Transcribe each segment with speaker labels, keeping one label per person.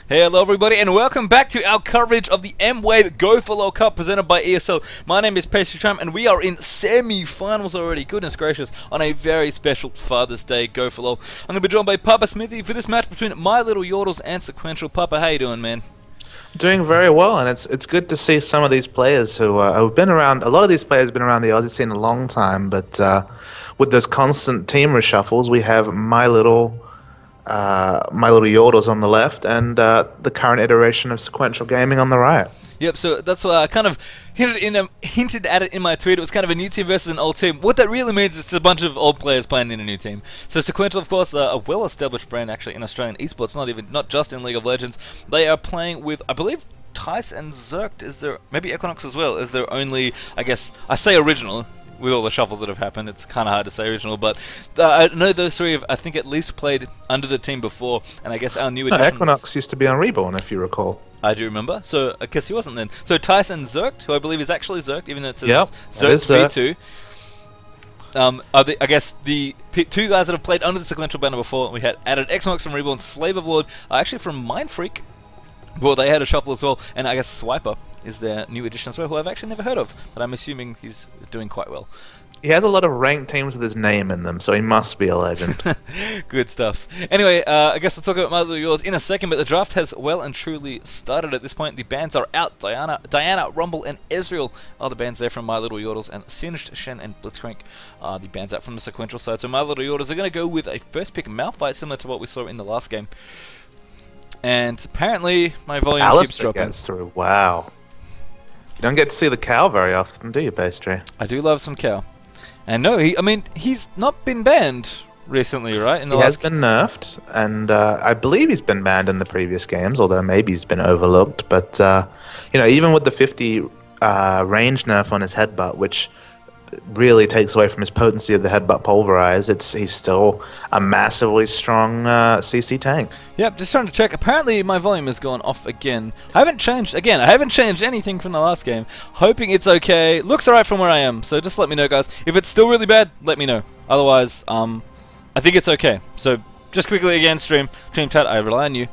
Speaker 1: Hey, hello everybody, and welcome back to our coverage of the MWave Go4LoL Cup presented by ESL. My name is Pastry Tram, and we are in semi-finals already. Goodness gracious, on a very special Father's Day Go4LoL. I'm going to be joined by Papa Smithy for this match between my little Yordles and Sequential. Papa, how you doing, man?
Speaker 2: Doing very well, and it's good to see some of these players who have been around. A lot of these players have been around the Aussie scene a long time, but with those constant team reshuffles, we have my little Yordles on the left, and the current iteration of Sequential Gaming on the right.
Speaker 1: Yep, so that's why I kind of hinted at it in my tweet. It was kind of a new team versus an old team. What that really means is just a bunch of old players playing in a new team. So Sequential, of course, a well-established brand actually in Australian esports, not just in League of Legends. They are playing with, I believe, Tice and Zerkt is their, maybe Equinox as well, is their only, I guess, I say original. With all the shuffles that have happened, it's kind of hard to say original, but I know those three have, I think, at least played under the team before, and I guess our new additions...
Speaker 2: Equinox used to be on Reborn, if you recall.
Speaker 1: I do remember, so I guess he wasn't then. So Tyson Zerkt, who I believe is actually Zerkt, even though it says Zerkt V2. I guess the two guys that have played under the Sequential banner before, we had added Xmox from Reborn, Slave of Lord, actually from Mindfreak. Well, they had a shuffle as well, and I guess Swiper is their new addition as well, who I've actually never heard of, but I'm assuming he's doing quite well.
Speaker 2: He has a lot of ranked teams with his name in them, so he must be a legend.
Speaker 1: Good stuff. Anyway, I guess we'll talk about my little Yours in a second, but the draft has well and truly started at this point. The bans are out. Diana, Rumble, and Ezreal are the bans there from My Little Yordles, and Singed, Shen, and Blitzcrank are the bans out from the Sequential side. So My Little Yordles are going to go with a first pick Malphite, similar to what we saw in the last game. And apparently, my volume keeps dropping.
Speaker 2: Gets through. Wow. You don't get to see the cow very often, do you, Pastry?
Speaker 1: I do love some cow. And no, he's not been banned recently, right?
Speaker 2: He has been nerfed, and I believe he's been banned in the previous games, although maybe he's been overlooked. But, you know, even with the 50 range nerf on his headbutt, which really takes away from his potency of the headbutt pulverize, he's still a massively strong CC tank.
Speaker 1: Yep, just trying to check. Apparently my volume has gone off again. I haven't changed anything from the last game. Hoping it's okay. Looks alright from where I am, so just let me know, guys. If it's still really bad, let me know. Otherwise, I think it's okay. So just quickly again, stream chat, I rely on you.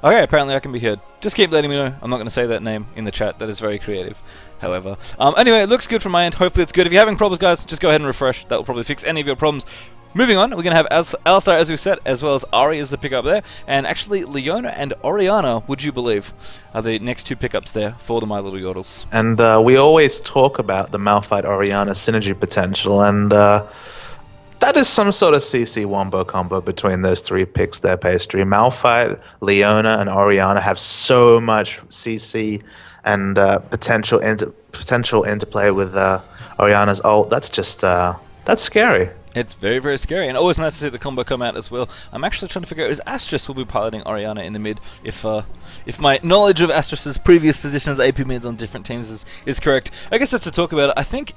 Speaker 1: Okay, apparently I can be heard. Just keep letting me know. I'm not going to say that name in the chat. That is very creative. However, anyway, it looks good from my end. Hopefully it's good. If you're having problems, guys, just go ahead and refresh. That will probably fix any of your problems. Moving on, we're going to have Alistar, as we've said, as well as Ari as the pickup there. And actually, Leona and Orianna, would you believe, are the next two pickups there for the My Little Yordles.
Speaker 2: And we always talk about the Malphite Orianna synergy potential, and that is some sort of CC wombo combo between those three picks there, Pastry. Malphite, Leona, and Orianna have so much CC and potential interplay with Orianna's ult. That's just that's scary.
Speaker 1: It's very, very scary, and always nice to see the combo come out as well. I'm actually trying to figure out, is Astrus will be piloting Orianna in the mid, if my knowledge of Astrus's previous position as AP mids on different teams is correct. I guess just to talk about it, I think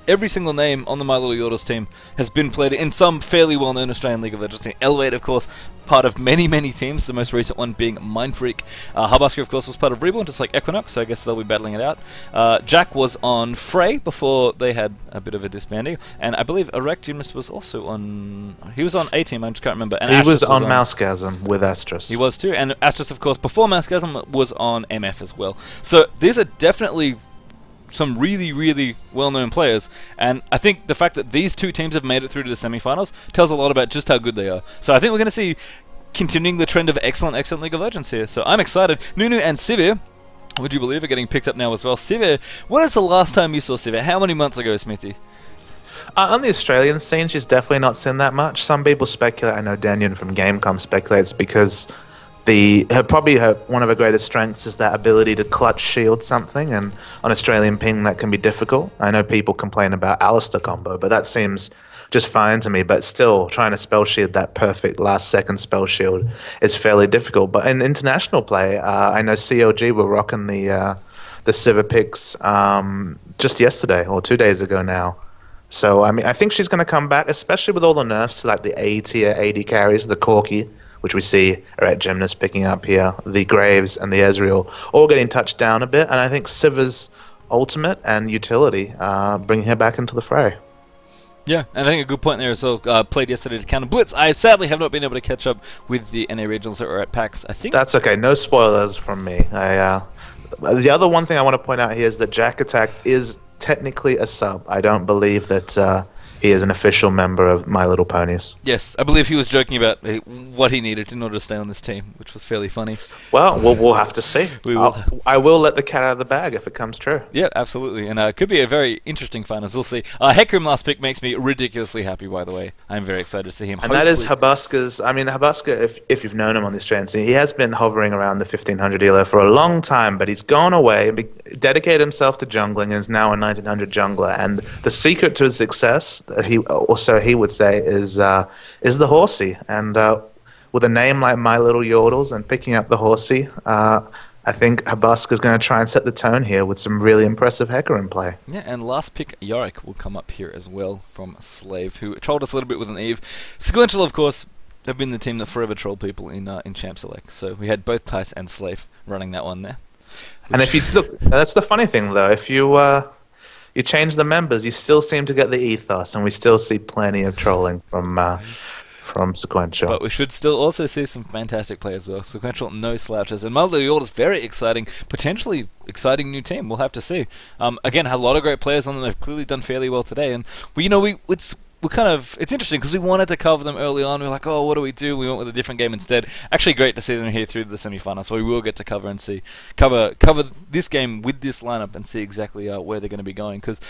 Speaker 1: every single name on the My Little Yordles team has been played in some fairly well-known Australian League of Legends. Elevate, of course, part of many, many teams, the most recent one being Mindfreak. Hubbusker, of course, was part of Reborn, just like Equinox, so I guess they'll be battling it out. Jack was on Frey before they had a bit of a disbanding, and I believe Erectimus was also on... He was on A-Team, I just can't remember. And
Speaker 2: he was on Mousegasm with Astrus.
Speaker 1: He was too, and Astrus, of course, before Mousegasm was on MF as well. So these are definitely some really, really well-known players, and I think the fact that these two teams have made it through to the semi-finals tells a lot about just how good they are. So I think we're going to see continuing the trend of excellent League of Legends here. So I'm excited. Nunu and Sivir, would you believe, are getting picked up now as well. Sivir, when is the last time you saw Sivir? How many months ago, Smithy?
Speaker 2: On the Australian scene, she's definitely not seen that much. Some people speculate, I know Daniel from Gamecom speculates, because one of her greatest strengths is that ability to clutch shield something, and on Australian ping that can be difficult. I know people complain about Alistar combo, but that seems just fine to me. But still, trying to spell shield that perfect last second spell shield is fairly difficult. But in international play, I know CLG were rocking the Sivir picks just yesterday or 2 days ago now. So I mean, I think she's going to come back, especially with all the nerfs to like the A tier AD carries, the Corki, which we see are at Gymnast picking up here, the Graves and the Ezreal, all getting touched down a bit, and I think Sivir's ultimate and utility bringing her back into the fray.
Speaker 1: Yeah, and I think a good point there as well. Played yesterday to Counter Blitz. I sadly have not been able to catch up with the NA regionals that were at PAX. I think
Speaker 2: That's okay. No spoilers from me. The other one thing I want to point out here is that Jack Attack is technically a sub. I don't believe that he is an official member of My Little Ponies.
Speaker 1: yes, I believe he was joking about what he needed in order to stay on this team, which was fairly funny.
Speaker 2: Well, we'll have to see.
Speaker 1: We will.
Speaker 2: I will let the cat out of the bag if it comes true.
Speaker 1: Yeah, absolutely, and it could be a very interesting finals. We'll see. Hecarim last pick makes me ridiculously happy. By the way, I'm very excited to see him.
Speaker 2: And that is Habuska's. I mean, Habuska, if you've known him on this channel, he has been hovering around the 1500 elo for a long time, but he's gone away, dedicated himself to jungling, and is now a 1900 jungler. And the secret to his success, he would say, is the horsey. And with a name like My Little Yordles and picking up the horsey, I think Habuska is going to try and set the tone here with some really impressive Hecarim play.
Speaker 1: Yeah, and last pick, Yorick, will come up here as well from Slave, who trolled us a little bit with an Eve. Sequential, of course, have been the team that forever trolled people in Champ Select. So we had both Tice and Slave running that one there.
Speaker 2: And if you look, that's the funny thing though. If you change the members, you still seem to get the ethos, and we still see plenty of trolling from Sequential.
Speaker 1: But we should still also see some fantastic play as well. Sequential, no slouches. And MWave is very exciting, potentially exciting new team. We'll have to see. Again, had a lot of great players on them. They've clearly done fairly well today. And it's interesting because we wanted to cover them early on. We were like, oh, what do we do? We went with a different game instead. Actually, great to see them here through to the semi-final. So we will get to cover this game with this lineup and see exactly where they're going to be going. Because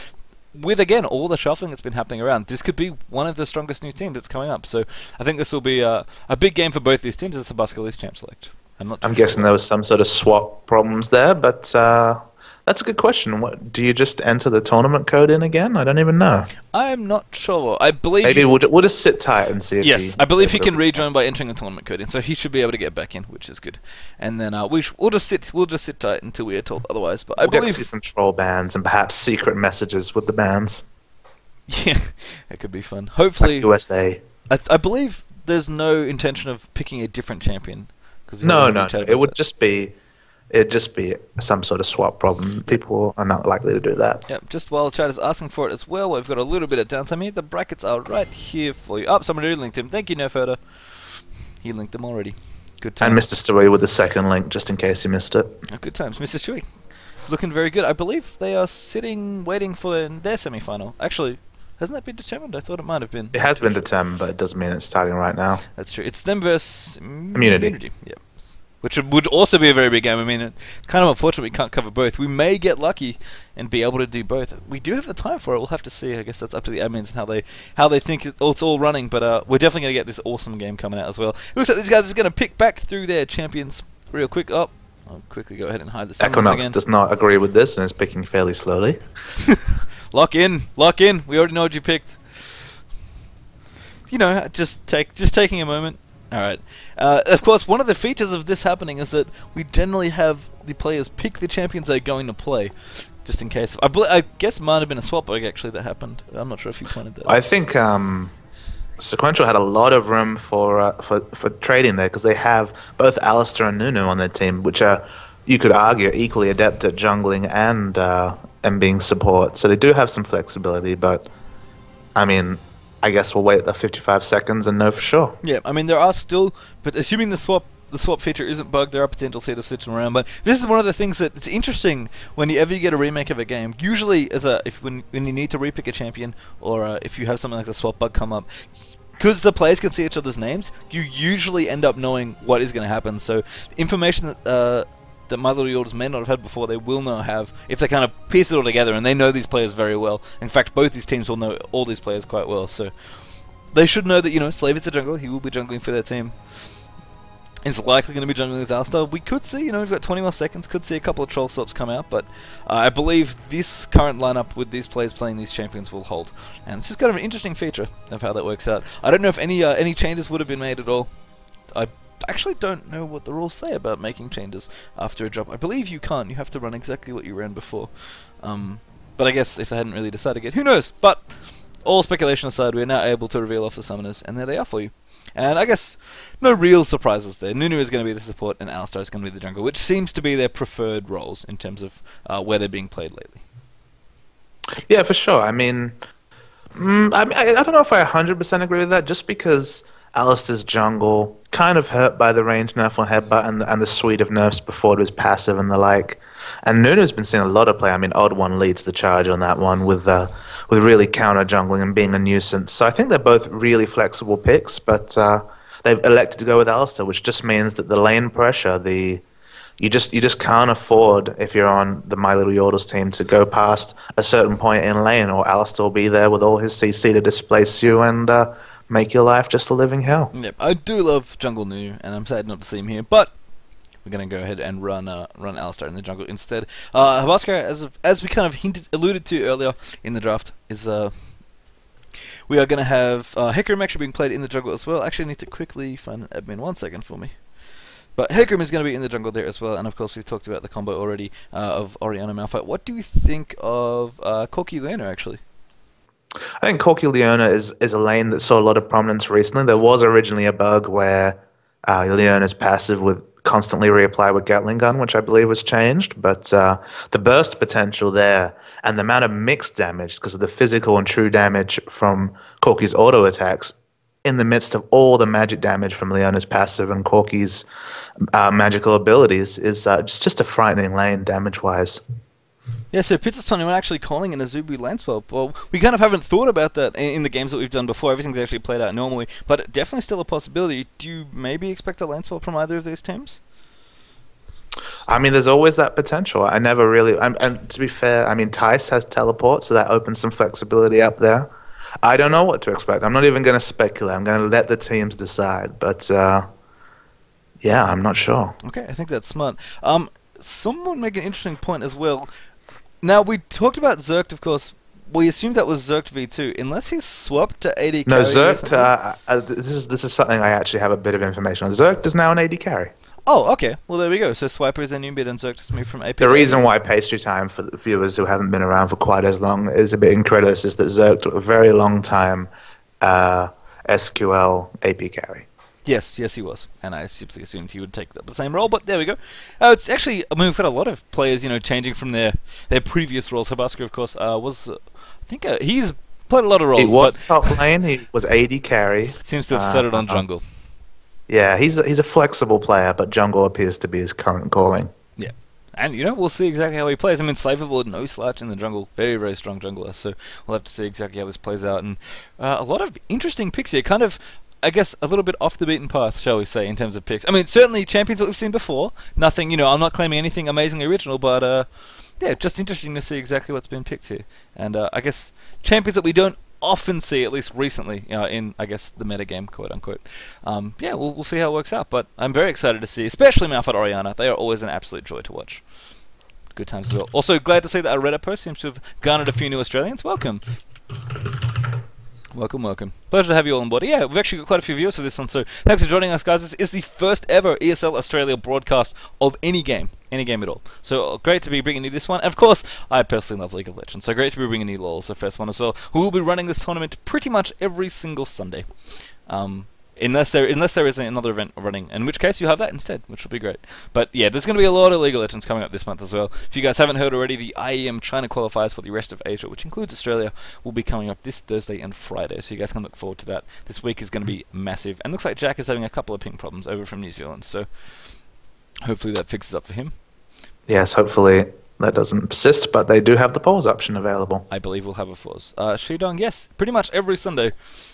Speaker 1: with, again, all the shuffling that's been happening around, this could be one of the strongest new teams that's coming up. So I think this will be a big game for both these teams as the Basketball Champ Select.
Speaker 2: I'm guessing there was some sort of swap problems there, but that's a good question. What do you just enter the tournament code in again? I don't even know.
Speaker 1: I'm not sure. I believe
Speaker 2: maybe we'll just sit tight and see.
Speaker 1: Yes, I believe he can rejoin by entering the tournament code in, so he should be able to get back in, which is good. And then we'll just sit tight until we are told otherwise. But I believe
Speaker 2: get to see some troll bans and perhaps secret messages with the bans.
Speaker 1: Yeah, that could be fun. Hopefully,
Speaker 2: like USA.
Speaker 1: I believe there's no intention of picking a different champion.
Speaker 2: No. It'd just be some sort of swap problem. People are not likely to do that.
Speaker 1: Yep, just while chat is asking for it as well, we've got a little bit of downtime here. The brackets are right here for you. Oh, someone already linked him. Thank you, Nerfherder. He linked them already. Good times.
Speaker 2: And Mr. Stewie with the second link, just in case you missed it.
Speaker 1: Oh, good times. Mr. Stewie. Looking very good. I believe they are waiting for their semi-final. Actually, hasn't that been determined? I thought it might have been.
Speaker 2: It has been determined, but it doesn't mean it's starting right now.
Speaker 1: That's true. It's them versus
Speaker 2: Immunity.
Speaker 1: Yep. Which would also be a very big game. I mean, it's kind of unfortunate we can't cover both. We may get lucky and be able to do both. We do have the time for it. We'll have to see. I guess that's up to the admins and how they think it's all running. But we're definitely going to get this awesome game coming out as well. It looks like these guys are going to pick back through their champions real quick. Oh, I'll quickly go ahead and hide the summons
Speaker 2: Equinox
Speaker 1: again.
Speaker 2: does not agree with this and is picking fairly slowly.
Speaker 1: Lock in. We already know what you picked. You know, just taking a moment. Alright. Of course, one of the features of this happening is that we generally have the players pick the champions they're going to play, just in case. I guess it might have been a swap bug, actually, that happened. I'm not sure if you pointed that out.
Speaker 2: I think Sequential had a lot of room for trading there, because they have both Alistair and Nunu on their team, which are, you could argue, equally adept at jungling and being support. So they do have some flexibility, but, I mean, I guess we'll wait the 55 seconds and know for sure.
Speaker 1: Yeah, I mean, there are still, but assuming the swap feature isn't bugged, there are potentials here to switch them around. But this is one of the things that it's interesting whenever you get a remake of a game. Usually, when you need to repick a champion, or if you have something like the swap bug come up, because the players can see each other's names, you usually end up knowing what is going to happen. So information that My Little Yordles may not have had before, they will now have if they kind of piece it all together, and they know these players very well. In fact, both these teams will know all these players quite well, so they should know that, Slave is the jungler, he will be jungling for their team. Is likely going to be jungling as Alistar. We could see, we've got 20 more seconds, could see a couple of troll swaps come out, but I believe this current lineup with these players playing these champions will hold. And it's just kind of an interesting feature of how that works out. I don't know if any changes would have been made at all. I actually don't know what the rules say about making changes after a drop. I believe you can't. You have to run exactly what you ran before. But I guess if they hadn't really decided yet, who knows? But all speculation aside, we are now able to reveal off the summoners, and there they are for you. And I guess no real surprises there. Nunu is going to be the support, and Alistar is going to be the jungle, which seems to be their preferred roles in terms of where they're being played lately.
Speaker 2: Yeah, for sure. I mean, I don't know if I 100% agree with that, just because Alistair's jungle kind of hurt by the range nerf on Headbutt and the suite of nerfs before it was passive and the like. And Nuna's been seeing a lot of play. I mean, Odd One leads the charge on that one with really counter jungling and being a nuisance. So I think they're both really flexible picks, but they've elected to go with Alistair, which just means that the lane pressure, you just can't afford, if you're on the My Little Yordles team, to go past a certain point in lane, or Alistair will be there with all his CC to displace you and make your life just a living hell.
Speaker 1: Yep, I do love Jungle New, and I'm sad not to see him here, but we're going to go ahead and run Alistair in the jungle instead. Habaskar, as we kind of alluded to earlier in the draft, is we are going to have Hecarim actually being played in the jungle as well. Actually, I need to quickly find an admin. 1 second for me. But Hecarim is going to be in the jungle there as well, and of course we've talked about the combo already of Orianna Malphite. What do you think of Corki Leona, actually?
Speaker 2: I think Corki Leona is a lane that saw a lot of prominence recently. There was originally a bug where Leona's passive would constantly reapply with Gatling Gun, which I believe was changed, but the burst potential there and the amount of mixed damage because of the physical and true damage from Corki's auto attacks in the midst of all the magic damage from Leona's passive and Corki's magical abilities is just a frightening lane damage-wise.
Speaker 1: Yeah, so Pizzas 21 actually calling in a Zubu lane swap. Well, we kind of haven't thought about that in the games that we've done before. Everything's actually played out normally, but definitely still a possibility. Do you maybe expect a lane swap from either of these teams?
Speaker 2: I mean, there's always that potential. I never really... and to be fair, I mean, Tice has teleport, so that opens some flexibility up there. I don't know what to expect. I'm not even going to speculate. I'm going to let the teams decide. But, yeah, I'm not sure.
Speaker 1: Okay, I think that's smart. Someone make an interesting point as well. Now, we talked about Zergt, of course. We assumed that was Zergt V2, unless he's swapped to AD carry.
Speaker 2: No, Zergt, this is something I actually have a bit of information on. Zergt is now an AD carry.
Speaker 1: Oh, okay. Well, there we go. So Swiper is a new bid and Zergt has moved from AP.
Speaker 2: The reason why pastry time, for the viewers who haven't been around for quite as long, is a bit incredulous is that Zergt took a very long time SQL AP carry.
Speaker 1: Yes, he was. And I simply assumed he would take the same role, but there we go. It's actually, I mean, we've got a lot of players, changing from their previous roles. Habaskar, of course, was, I think, he's played a lot of roles.
Speaker 2: He was top lane, he was AD carry.
Speaker 1: Seems to have settled on jungle.
Speaker 2: Yeah, he's a flexible player, but jungle appears to be his current calling.
Speaker 1: Yeah. And, we'll see exactly how he plays. I mean, Slaverlord, no slouch in the jungle. Very, very strong jungler. So we'll have to see exactly how this plays out. And a lot of interesting picks here. Kind of, I guess, a little bit off the beaten path, shall we say, in terms of picks. I mean, certainly champions that we've seen before. Nothing, I'm not claiming anything amazingly original, but, yeah, just interesting to see exactly what's been picked here. And I guess champions that we don't often see, at least recently, in, I guess, the metagame, quote-unquote. Yeah, we'll see how it works out, but I'm very excited to see, especially Malphite Orianna. They are always an absolute joy to watch. Good times as well. Also, glad to see that a Reddit post seems to have garnered a few new Australians. Welcome. Welcome. Pleasure to have you all on board. Yeah, we've actually got quite a few viewers for this one, so thanks for joining us, guys. This is the first ever ESL Australia broadcast of any game at all. So great to be bringing you this one. And of course, I personally love League of Legends, so great to be bringing you LoL as the first one as well. We will be running this tournament pretty much every single Sunday. Unless there is another event running, in which case you have that instead, which will be great. But yeah, there's going to be a lot of League of Legends coming up this month as well. If you guys haven't heard already, the IEM China qualifiers for the rest of Asia, which includes Australia, will be coming up this Thursday and Friday, so you guys can look forward to that. This week is going to be massive, and looks like Jack is having a couple of ping problems over from New Zealand, so hopefully that fixes up for him.
Speaker 2: Yes, hopefully that doesn't persist, but they do have the pause option available.
Speaker 1: I believe we'll have a pause. Shidong, yes, pretty much every Sunday.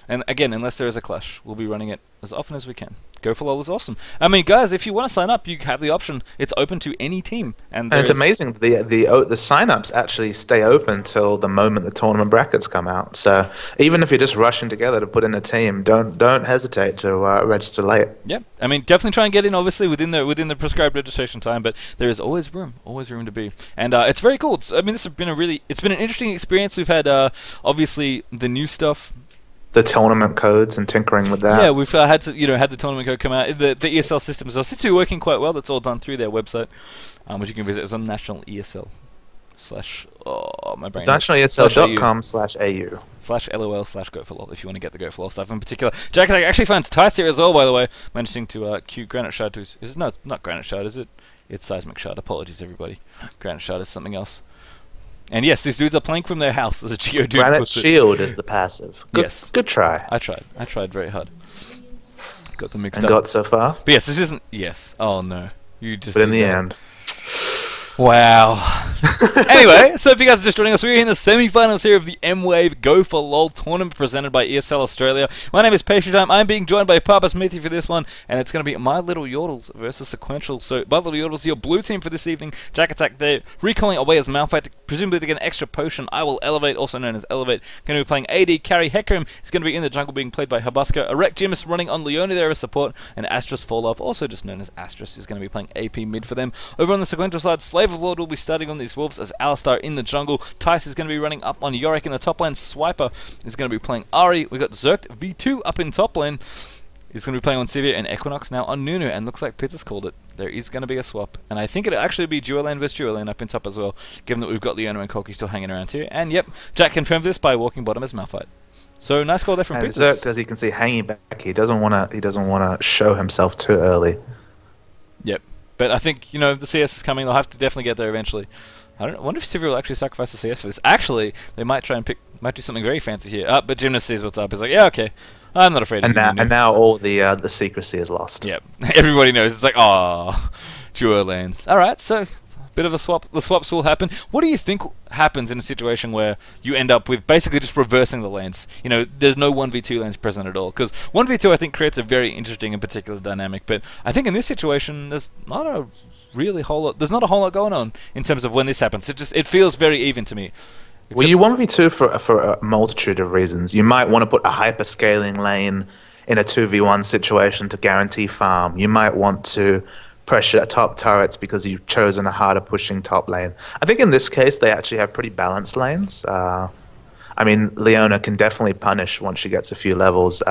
Speaker 1: And again, unless there is a clash, we'll be running it as often as we can. Go4LoL is awesome. I mean, guys, if you want to sign up, you have the option. It's open to any team. And
Speaker 2: it's amazing. The sign-ups actually stay open till the moment the tournament brackets come out. So even if you're just rushing together to put in a team, don't hesitate to register late.
Speaker 1: Yeah, I mean, definitely try and get in, obviously, within the prescribed registration time. But there is always room to be. And it's very cool. I mean, this has been it's been an interesting experience. We've had obviously the new stuff.
Speaker 2: The tournament codes and tinkering with that.
Speaker 1: Yeah, we've had to, had the tournament code come out. The ESL system as well seems to be working quite well. That's all done through their website, which you can visit. It's on National ESL nationalesl.com/au/LOL/Go4LoL if you want to get the Go4LoL stuff in particular. Jack actually finds Tice here as well, by the way, managing to cue Granite Shard to not Granite Shard, is it? It's Seismic Shard. Apologies, everybody. Granite Shard is something else. And yes, these dudes are playing from their house, as a Geodude
Speaker 2: Granite
Speaker 1: puts it.
Speaker 2: Shield is the passive. Good,
Speaker 1: Yes.
Speaker 2: Good try.
Speaker 1: I tried very hard. Got them mixed
Speaker 2: And
Speaker 1: up.
Speaker 2: got so far.
Speaker 1: But yes, this isn't... Yes. Oh, no. You just
Speaker 2: But in
Speaker 1: did
Speaker 2: the
Speaker 1: that.
Speaker 2: end.
Speaker 1: Wow. Anyway, so if you guys are just joining us, we're in the semi-finals here of the MWave Go4LoL tournament presented by ESL Australia. My name is Patient Time. I'm being joined by Papa Smithy for this one, and it's going to be My Little Yordles versus Sequential. So, My Little Yordles, your blue team for this evening. Jack Attack, they're recalling away as Malphite, presumably to get an extra potion. I will Elevate, also known as Elevate. Going to be playing AD carry. Hecarim is going to be in the jungle being played by Habuska. Erect Jimis running on Leona there as support, and Astrus Falloff, also just known as Astrus, is going to be playing AP mid for them. Over on the Sequential side, Slave of Lord will be starting on these wolves as Alistar in the jungle. Tice is going to be running up on Yorick in the top lane. Swiper is going to be playing Ari. We've got Zerkt V2 up in top lane. He's going to be playing on Sivir, and Equinox now on Nunu, and looks like Pitts has called it. There is going to be a swap, and I think it'll actually be dual lane versus dual lane up in top as well, given that we've got Leona and Corki still hanging around here. And yep, Jack confirmed this by walking bottom as Malphite. So nice call there from Pitts.
Speaker 2: Zerkt, as you can see, hanging back. He doesn't want to show himself too early.
Speaker 1: Yep. But I think, you know, the CS is coming. They'll have to definitely get there eventually. I wonder if Sivir will actually sacrifice the CS for this. Actually, they might try and might do something very fancy here. But Gymnast sees what's up. He's like, yeah, okay. I'm not afraid of you.
Speaker 2: And now all the secrecy is lost.
Speaker 1: Yep. Everybody knows. It's like, oh, dual lanes. Alright, so bit of a swap. The swaps will happen. What do you think happens in a situation where you end up with basically just reversing the lanes? You know, there's no 1v2 lanes present at all. Because 1v2 I think creates a very interesting and particular dynamic. But I think in this situation, there's not a really whole lot. There's not a whole lot going on in terms of when this happens. It feels very even to me.
Speaker 2: Well, you 1v2 for a multitude of reasons. You might want to put a hyper-scaling lane in a 2v1 situation to guarantee farm. You might want to pressure top turrets because you've chosen a harder pushing top lane. I think in this case, they actually have pretty balanced lanes. I mean, Leona can definitely punish once she gets a few levels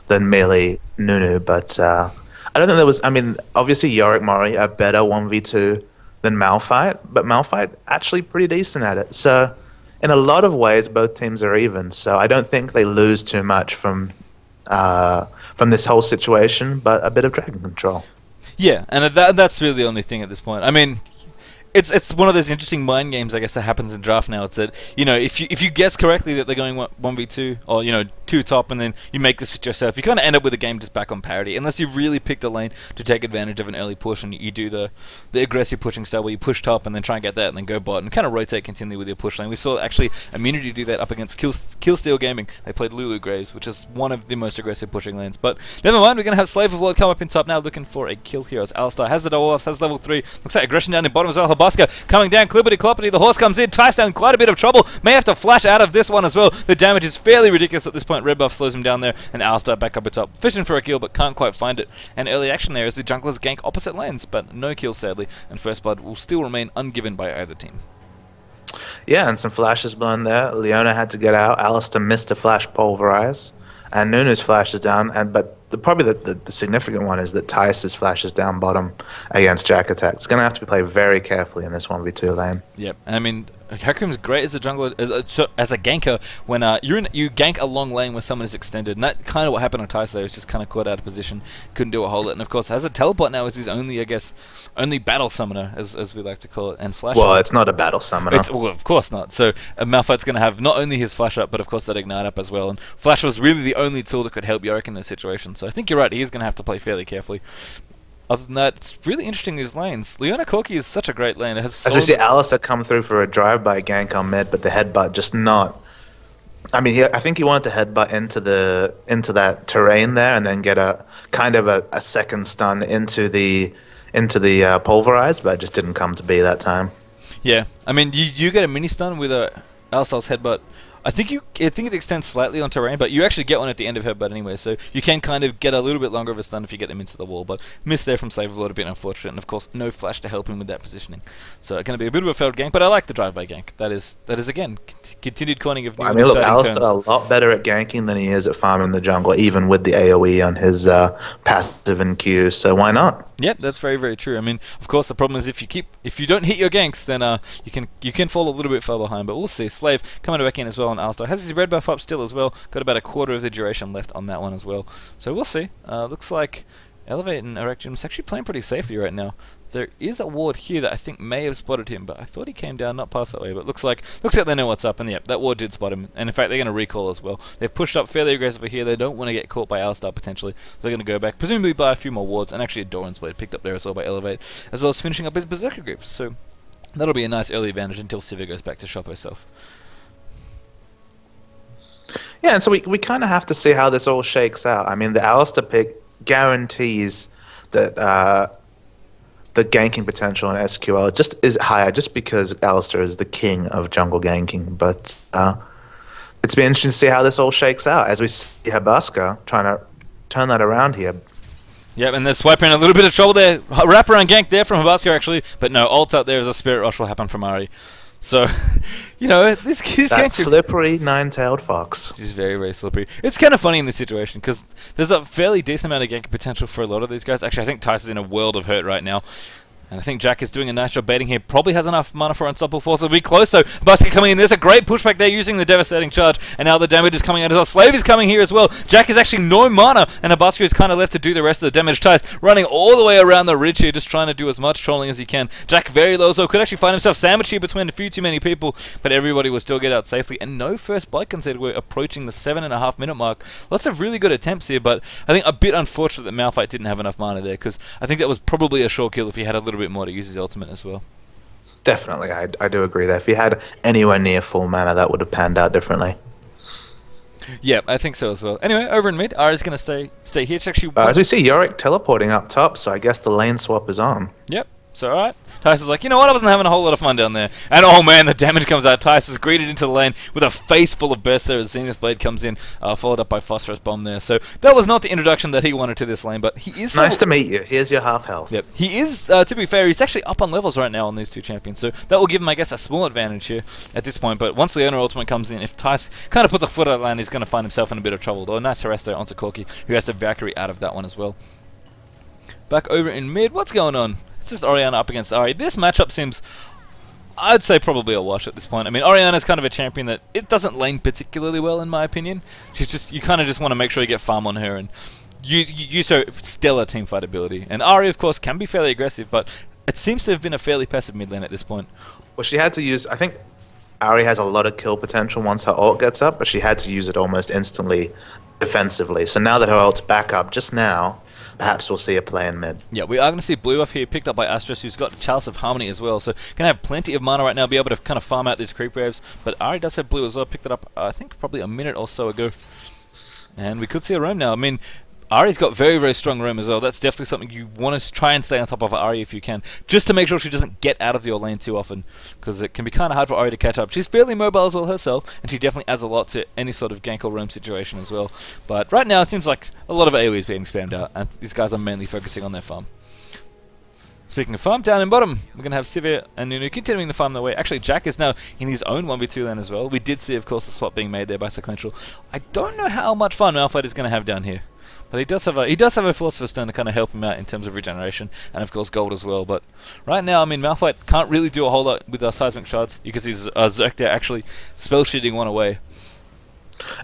Speaker 2: than merely Nunu, but I don't think there was... I mean, obviously Yorick Mori are better 1v2 than Malphite, but Malphite actually pretty decent at it. So in a lot of ways, both teams are even. So I don't think they lose too much from this whole situation, but a bit of dragon control.
Speaker 1: Yeah, and that's really the only thing at this point. I mean, it's one of those interesting mind games, I guess, that happens in draft now. It's that, you know, if you guess correctly that they're going 1v2, or, you know, 2 top, and then you make this with yourself, you kind of end up with the game just back on parity, unless you've really picked a lane to take advantage of an early push, and you do the aggressive pushing style where you push top and then try and get that and then go bot and kind of rotate continually with your push lane. We saw actually Immunity do that up against Killsteel Gaming. They played Lulu Graves, which is one of the most aggressive pushing lanes. But never mind, we're going to have Slave of Lord come up in top now, looking for a kill here as Alistar has the double off, has level 3. Looks like aggression down in bottom as well. Habuska coming down, clippity cloppity, the horse comes in, Tice down, quite a bit of trouble, may have to flash out of this one as well. The damage is fairly ridiculous at this point. Red buff slows him down there, and Alistar back up at top, fishing for a kill but can't quite find it. And early action there as the junglers gank opposite lanes, but no kill sadly, and first blood will still remain ungiven by either team.
Speaker 2: Yeah, and some flashes blown there. Leona had to get out. Alistar missed a flash pulverize, and Nunu's flash is down. But probably the significant one is that Tice's flash is down bottom against Jack Attack. It's going to have to be played very carefully in this 1v2 lane.
Speaker 1: Yep, and I mean, Hecarim's great as a jungler, as a ganker when you gank a long lane where someone is extended, and that kind of what happened on Tice there. He was just kind of caught out of position, couldn't do a whole lot, and of course has a teleport now as his only, I guess, only battle summoner, as we like to call it, and flash.
Speaker 2: Well, it's not a battle summoner.
Speaker 1: Well, of course not. So Malphite's going to have not only his flash up, but of course that ignite up as well, and flash was really the only tool that could help Yorick in those situations. So I think you're right, he's going to have to play fairly carefully. Other than that, it's really interesting, these lanes. Leona Corki is such a great lane. It has
Speaker 2: as we see Alistar come through for a drive-by gank on mid, but the headbutt just not... I mean, I think he wanted to headbutt into that terrain there and then get a kind of a second stun into the pulverize, but it just didn't come to be that time.
Speaker 1: Yeah, I mean, you get a mini stun with a Alistar's headbutt. I think it extends slightly on terrain, but you actually get one at the end of headbutt anyway, so you can kind of get a little bit longer of a stun if you get them into the wall, but missed there from Slave of Lord, a bit unfortunate, and of course no flash to help him with that positioning. So it's going to be a bit of a failed gank, but I like the drive-by gank. That is again continued coining of new
Speaker 2: I mean, look,
Speaker 1: exciting
Speaker 2: Alistar a lot better at ganking than he is at farming the jungle, even with the AoE on his passive and Q, so why not?
Speaker 1: Yep, that's very, very true. I mean, of course, the problem is if you don't hit your ganks, then you can fall a little bit far behind. But we'll see. Slave coming back in as well on Alistar. Has his red buff up still as well. Got about a quarter of the duration left on that one as well. So we'll see. Looks like Elevate and Erection's actually playing pretty safely right now. There is a ward here that I think may have spotted him, but I thought he came down, not past that way. But looks like they know what's up, and yep, that ward did spot him. And in fact, they're going to recall as well. They've pushed up fairly aggressively here. They don't want to get caught by Alistar potentially. They're going to go back, presumably by a few more wards, and actually a Doran's Blade picked up there as well by Elevate, as well as finishing up his Berserker Grips. So that'll be a nice early advantage until Sivir goes back to shop herself.
Speaker 2: Yeah, and so we kind of have to see how this all shakes out. I mean, the Alistar pick guarantees that the ganking potential in SQL just is higher, just because Alistar is the king of jungle ganking. But it's been interesting to see how this all shakes out as we see Habaska trying to turn that around here.
Speaker 1: Yep, and they're swiping in a little bit of trouble there. Wraparound gank there from Habaska actually, but no, ult out there as a Spirit Rush will happen from Ahri. So, you know, this
Speaker 2: that slippery nine-tailed fox.
Speaker 1: She's very, very slippery. It's kind of funny in this situation because there's a fairly decent amount of ganking potential for a lot of these guys. Actually, I think Tice is in a world of hurt right now. And I think Jack is doing a nice job baiting here. Probably has enough mana for Unstoppable Force. It'll be close though. Basket coming in. There's a great pushback there using the Devastating Charge. And now the damage is coming out as well. Slave is coming here as well. Jack is actually no mana. And Habaska is kind of left to do the rest of the damage. Tice running all the way around the ridge here. Just trying to do as much trolling as he can. Jack very low so could actually find himself sandwiched here between a few too many people. But everybody will still get out safely. And no first blood conceded. We're approaching the 7.5 minute mark. Lots of really good attempts here. But I think a bit unfortunate that Malphite didn't have enough mana there. Because I think that was probably a short kill if he had a little bit more to use his ultimate as well.
Speaker 2: Definitely, I do agree there. If he had anywhere near full mana, that would have panned out differently.
Speaker 1: Yeah, I think so as well. Anyway, over in mid, Ahri's going to stay here. It's actually
Speaker 2: as we see Yorick teleporting up top, so I guess the lane swap is on.
Speaker 1: Yep. So, alright. Tice is like, you know what, I wasn't having a whole lot of fun down there. And oh man, the damage comes out. Tice is greeted into the lane with a face full of burst there as Zenith Blade comes in, followed up by Phosphorus Bomb there. So that was not the introduction that he wanted to this lane, but he is...
Speaker 2: Nice to meet you. Here's your half health.
Speaker 1: Yep. He is, to be fair, he's actually up on levels right now on these two champions, so that will give him, I guess, a small advantage here at this point. But once the owner ultimate comes in, if Tice kind of puts a foot out of the lane, he's going to find himself in a bit of trouble. Though a nice harass there onto Corki, who has the Valkyrie out of that one as well. Back over in mid, what's going on? It's just Orianna up against Ahri. This matchup seems, I'd say, probably a wash at this point. I mean, Orianna's kind of a champion that it doesn't lane particularly well, in my opinion. She's just, you kind of just want to make sure you get farm on her and you use her stellar teamfight ability. And Ahri, of course, can be fairly aggressive, but it seems to have been a fairly passive mid lane at this point.
Speaker 2: Well, she had to use, I think Ahri has a lot of kill potential once her ult gets up, but she had to use it almost instantly defensively. So now that her ult's back up just now, perhaps we'll see a play in mid. Yeah,
Speaker 1: we are going to see blue up here picked up by Astros, who's got Chalice of Harmony as well, so going to have plenty of mana right now, be able to kind of farm out these creep waves. But Ahri does have blue as well, picked it up, I think, probably a minute or so ago. And we could see a roam now. I mean, Ahri's got very, very strong roam as well. That's definitely something you want to try and stay on top of Ahri if you can, just to make sure she doesn't get out of your lane too often, because it can be kind of hard for Ahri to catch up. She's fairly mobile as well herself, and she definitely adds a lot to any sort of gank or roam situation as well. But right now it seems like a lot of AoE is being spammed out, and these guys are mainly focusing on their farm. Speaking of farm, down in bottom, we're going to have Sivir and Nunu continuing to farm their way. Actually, Jack is now in his own 1v2 lane as well. We did see, of course, the swap being made there by Sequential. I don't know how much fun Malphite is going to have down here. But he does have a Philosopher's Stone to kind of help him out in terms of regeneration, and of course gold as well. But right now, I mean, Malphite can't really do a whole lot with Seismic Shards. You can see Zerk there actually spell shooting one away.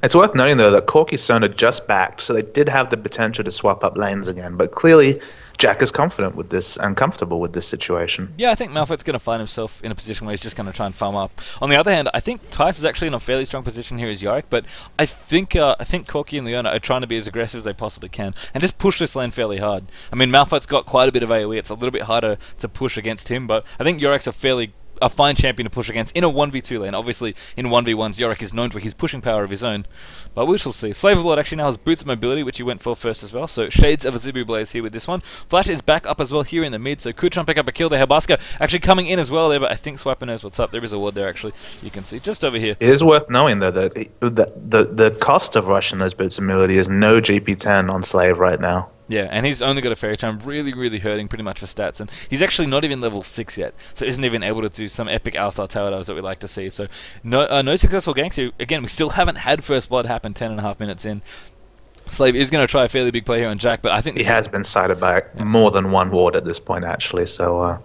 Speaker 2: It's worth noting though that Corki's Stone had just backed, so they did have the potential to swap up lanes again. But clearly, Jack is confident with this and comfortable with this situation.
Speaker 1: Yeah, I think Malphite's going to find himself in a position where he's just going to try and farm up. On the other hand, I think Tice is actually in a fairly strong position here as Yorick, but I think Corki and Leona are trying to be as aggressive as they possibly can and just push this lane fairly hard. I mean, Malphite's got quite a bit of AoE. It's a little bit harder to push against him, but I think Yorick's a fine champion to push against in a 1v2 lane. Obviously, in 1v1s, Yorick is known for his pushing power of his own. But we shall see. Slave of Lord actually now has Boots of Mobility, which he went for first as well. So Shades of a Zibu Blaze here with this one. Flash is back up as well here in the mid. So could try and pick up a kill there. Habaska actually coming in as well there, but I think Swiper knows what's up. There is a ward there actually. You can see just over here.
Speaker 2: It is worth knowing though that the cost of rushing those Boots of Mobility is no GP10 on Slave right now.
Speaker 1: Yeah, and he's only got a Fairy Charm, really, really hurting pretty much for stats, and he's actually not even level 6 yet, so isn't even able to do some epic Alistar tower dives that we like to see. So no successful ganks here. Again, we still haven't had First Blood happen 10.5 minutes in. Slave is going to try a fairly big play here on Jack, but I think
Speaker 2: he has been sided by more than one ward at this point, actually, so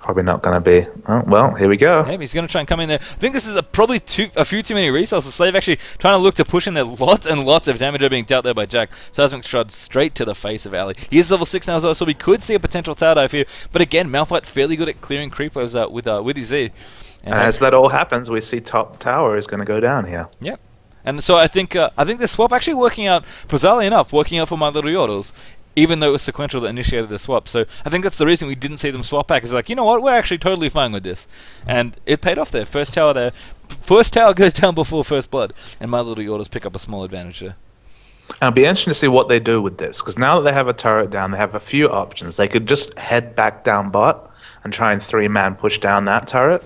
Speaker 2: Probably not going to be. Oh, well, here we go.
Speaker 1: Maybe he's going to try and come in there. I think this is probably a few too many resources. Slave actually trying to look to push in there. Lots and lots of damage are being dealt there by Jack. Seismic Shroud straight to the face of Ali. He is level 6 now as well, so we could see a potential tower dive here. But again, Malphite fairly good at clearing creep waves out with his E.
Speaker 2: And as that all happens, we see top tower is going to go down here.
Speaker 1: Yep. And so I think this swap actually working out, bizarrely enough, working out for my little Yordles. Even though it was Sequential that initiated the swap. So I think that's the reason we didn't see them swap back. Is like, you know what, we're actually totally fine with this. And it paid off there. First tower there. First tower goes down before first blood. And my little Yordles pick up a small advantage there.
Speaker 2: It'll be interesting to see what they do with this. Because now that they have a turret down, they have a few options. They could just head back down bot and try and 3-man push down that turret.